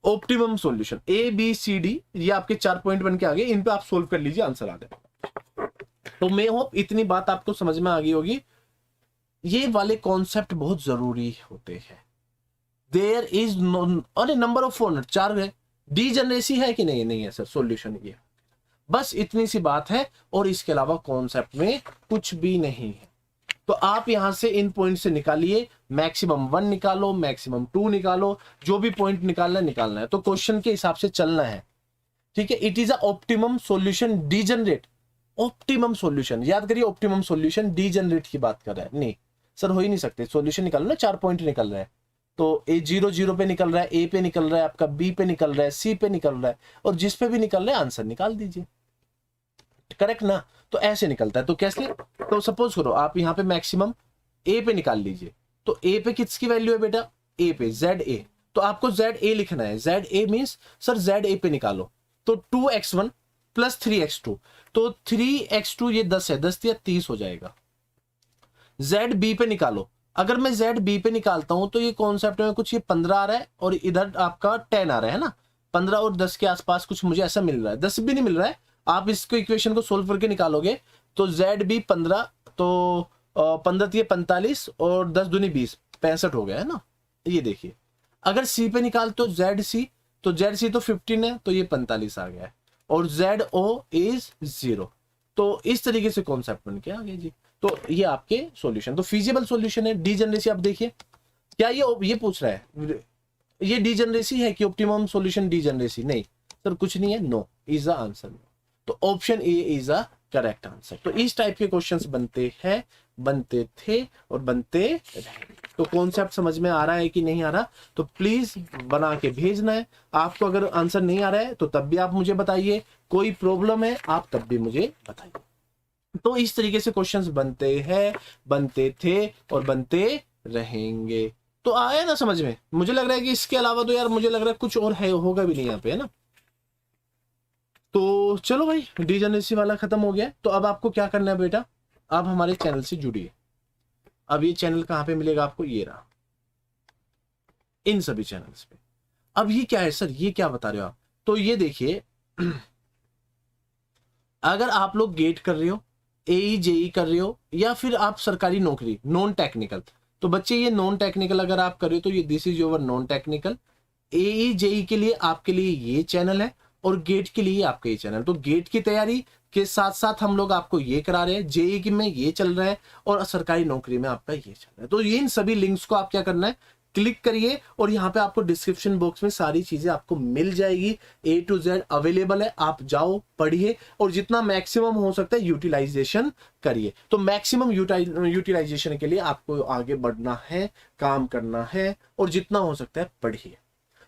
optimum solution A B C D, ये आपके 4 पॉइंट बन के आ गए, इन पे आप सोल्व कर लीजिए, आंसर आ जाए। तो मैं होप इतनी बात आपको समझ में आ गई होगी। ये वाले कॉन्सेप्ट बहुत जरूरी होते हैं। देयर इज नो, अरे नंबर ऑफ कॉर्नर 4 है, डीजनरेसी है कि नहीं, नहीं है सर, सॉल्यूशन ये, बस इतनी सी बात है, और इसके अलावा कॉन्सेप्ट में कुछ भी नहीं है। तो आप यहां से इन पॉइंट से निकालिए, मैक्सिमम 1 निकालो, मैक्सिमम 2 निकालो, जो भी पॉइंट निकालना है, तो क्वेश्चन के हिसाब से चलना है, ठीक है। It is a optimum solution degenerate, optimum solution याद करिए, ऑप्टिमम सॉल्यूशन डीजनरेट की बात कर रहा है, नहीं सर हो ही नहीं सकते, सॉल्यूशन निकालो ना, 4 पॉइंट निकल रहा है, तो ए 0 0 पे निकल रहा है, ए पे निकल रहा है, आपका बी पे निकल रहा है, सी पे निकल रहा है, और जिस पे भी निकल रहा है आंसर निकाल दीजिए, करेक्ट ना। तो ऐसे निकलता है। तो कैसे, तो सपोज करो आप यहाँ पे मैक्सिमम ए पे निकाल लीजिए, तो ए पे किसकी वैल्यू है बेटा, ए पे जेड ए, तो आपको जेड ए लिखना है, Z A means sir Z A पे निकालो, तो 2x1 प्लस 3x2, तो 3x2 ये 10 है, 10 या 30 हो जाएगा। जेड बी पे निकालो, अगर मैं जेड बी पे निकालता हूं तो ये कॉन्सेप्ट में कुछ ये 15 आ रहा है, और इधर आपका 10 आ रहा है ना, 15 और 10 के आसपास कुछ मुझे ऐसा मिल रहा है, 10 भी नहीं मिल रहा है। आप इसको इक्वेशन को सोल्व करके निकालोगे तो जेड बी 15, तो 15 45 और 10 दूनी 20, 65 हो गया है ना। ये देखिए, अगर सी पे निकालते हो जेड सी, तो जेड सी तो 15 है, तो ये 45 आ गया है, और जेड ओ इज 0। तो इस तरीके से कॉन्सेप्ट बन के आ गया जी। तो ये आपके सॉल्यूशन, तो फिजिबल सॉल्यूशन है। डीजनरेसी आप देखिए, क्या ये पूछ रहा है ये डीजनरेसी है कि ऑप्टिमम सॉल्यूशन डीजनरेसी, नहीं सर कुछ नहीं है, नो इज द आंसर। तो option A is a correct answer. तो इस टाइप के क्वेश्चंस बनते हैं बनते थे और बनते रहेंगे। तो कॉन्सेप्ट समझ में आ रहा है कि नहीं आ रहा, तो प्लीज बना के भेजना है। आपको अगर आंसर नहीं आ रहा है तो तब भी आप मुझे बताइए, कोई प्रॉब्लम है आप तब भी मुझे बताइए। तो इस तरीके से क्वेश्चंस बनते हैं, बनते थे और बनते रहेंगे। तो आया ना समझ में? मुझे लग रहा है कि इसके अलावा तो यार मुझे लग रहा है कुछ और है, होगा भी नहीं यहाँ पे, है ना। तो चलो भाई, डिजेनरेसी वाला खत्म हो गया। तो अब आपको क्या करना है बेटा, अब हमारे चैनल से जुड़िए। अब ये चैनल कहाँ पे मिलेगा आपको, ये रहा, इन सभी चैनल्स पे। अब ये क्या है सर, ये क्या बता रहे हो आप? तो ये देखिए, अगर आप लोग गेट कर रहे हो, एई जेई कर रहे हो, या फिर आप सरकारी नौकरी नॉन टेक्निकल, तो बच्चे ये नॉन टेक्निकल अगर आप कर रहे हो तो ये this is your non technical. AE JE के लिए आपके लिए ये चैनल है, और गेट के लिए आपका ये चैनल। तो गेट की तैयारी के साथ साथ हम लोग आपको ये करा रहे हैं, जेई की में ये चल रहा है, और सरकारी नौकरी में आपका ये चल रहा है। तो ये इन सभी लिंक्स को आप क्या करना है, क्लिक करिए, और यहाँ पे आपको डिस्क्रिप्शन बॉक्स में सारी चीजें आपको मिल जाएगी, A to Z अवेलेबल है। आप जाओ, पढ़िए, और जितना मैक्सिमम हो सकता है यूटिलाइजेशन करिए। तो मैक्सिमम यूटिलाइजेशन के लिए आपको आगे बढ़ना है, काम करना है, और जितना हो सकता है पढ़िए।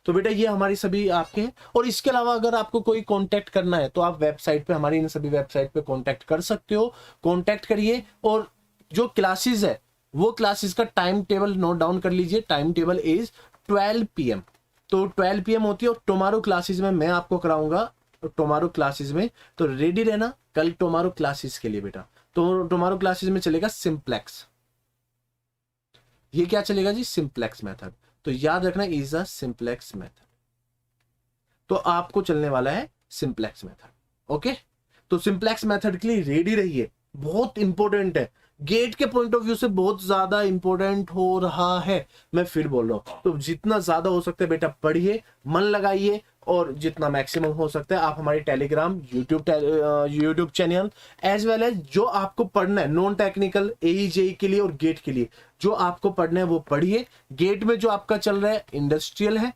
तो बेटा ये हमारी सभी आपके हैं। और इसके अलावा अगर आपको कोई कांटेक्ट करना है तो आप वेबसाइट पे, हमारी इन सभी वेबसाइट पे कांटेक्ट कर सकते हो, कांटेक्ट करिए। और जो क्लासेस है वो क्लासेस का टाइम टेबल नोट डाउन कर लीजिए। Time table is 12 PM। तो 12 PM होती है, और टुमारो क्लासेस में मैं आपको कराऊंगा, टुमारो क्लासेस में। तो रेडी रहना कल टुमारो क्लासेस के लिए बेटा। तो टुमारो क्लासेस में चलेगा सिंप्लेक्स। ये क्या चलेगा जी, सिंप्लेक्स मेथड। तो याद रखना, इज अ सिंप्लेक्स मेथड। तो आपको चलने वाला है सिंप्लेक्स मेथड। ओके, तो सिंप्लेक्स मेथड के लिए रेडी रहिए, बहुत इंपॉर्टेंट है, गेट के पॉइंट ऑफ व्यू से बहुत ज्यादा इंपॉर्टेंट हो रहा है। मैं फिर बोल रहा हूं, तो जितना ज्यादा हो सकता है बेटा पढ़िए, मन लगाइए, और जितना मैक्सिमम हो सकता है आप हमारे Telegram, YouTube channel, as well as जो आपको पढ़ना है नॉन टेक्निकल, एई जेई के लिए और गेट के लिए जो आपको पढ़ना है वो पढ़िए। गेट में जो आपका चल रहा है इंडस्ट्रियल है,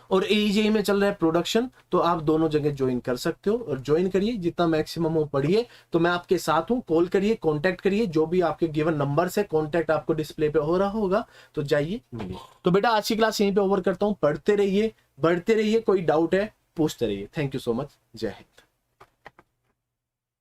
और एई में चल रहा है प्रोडक्शन। तो आप दोनों जगह ज्वाइन कर सकते हो, और ज्वाइन करिए, जितना मैक्सिमम हो पढ़िए। तो मैं आपके साथ हूं, कॉल करिए, कांटेक्ट करिए, जो भी आपके गिवन नंबर से कांटेक्ट आपको डिस्प्ले पे हो रहा होगा, तो जाइए मिलिए। तो बेटा आज की क्लास यहीं पे ओवर करता हूं। पढ़ते रहिए, बढ़ते रहिए, कोई डाउट है पूछते रहिए। थैंक यू सो मच, जय हिंद।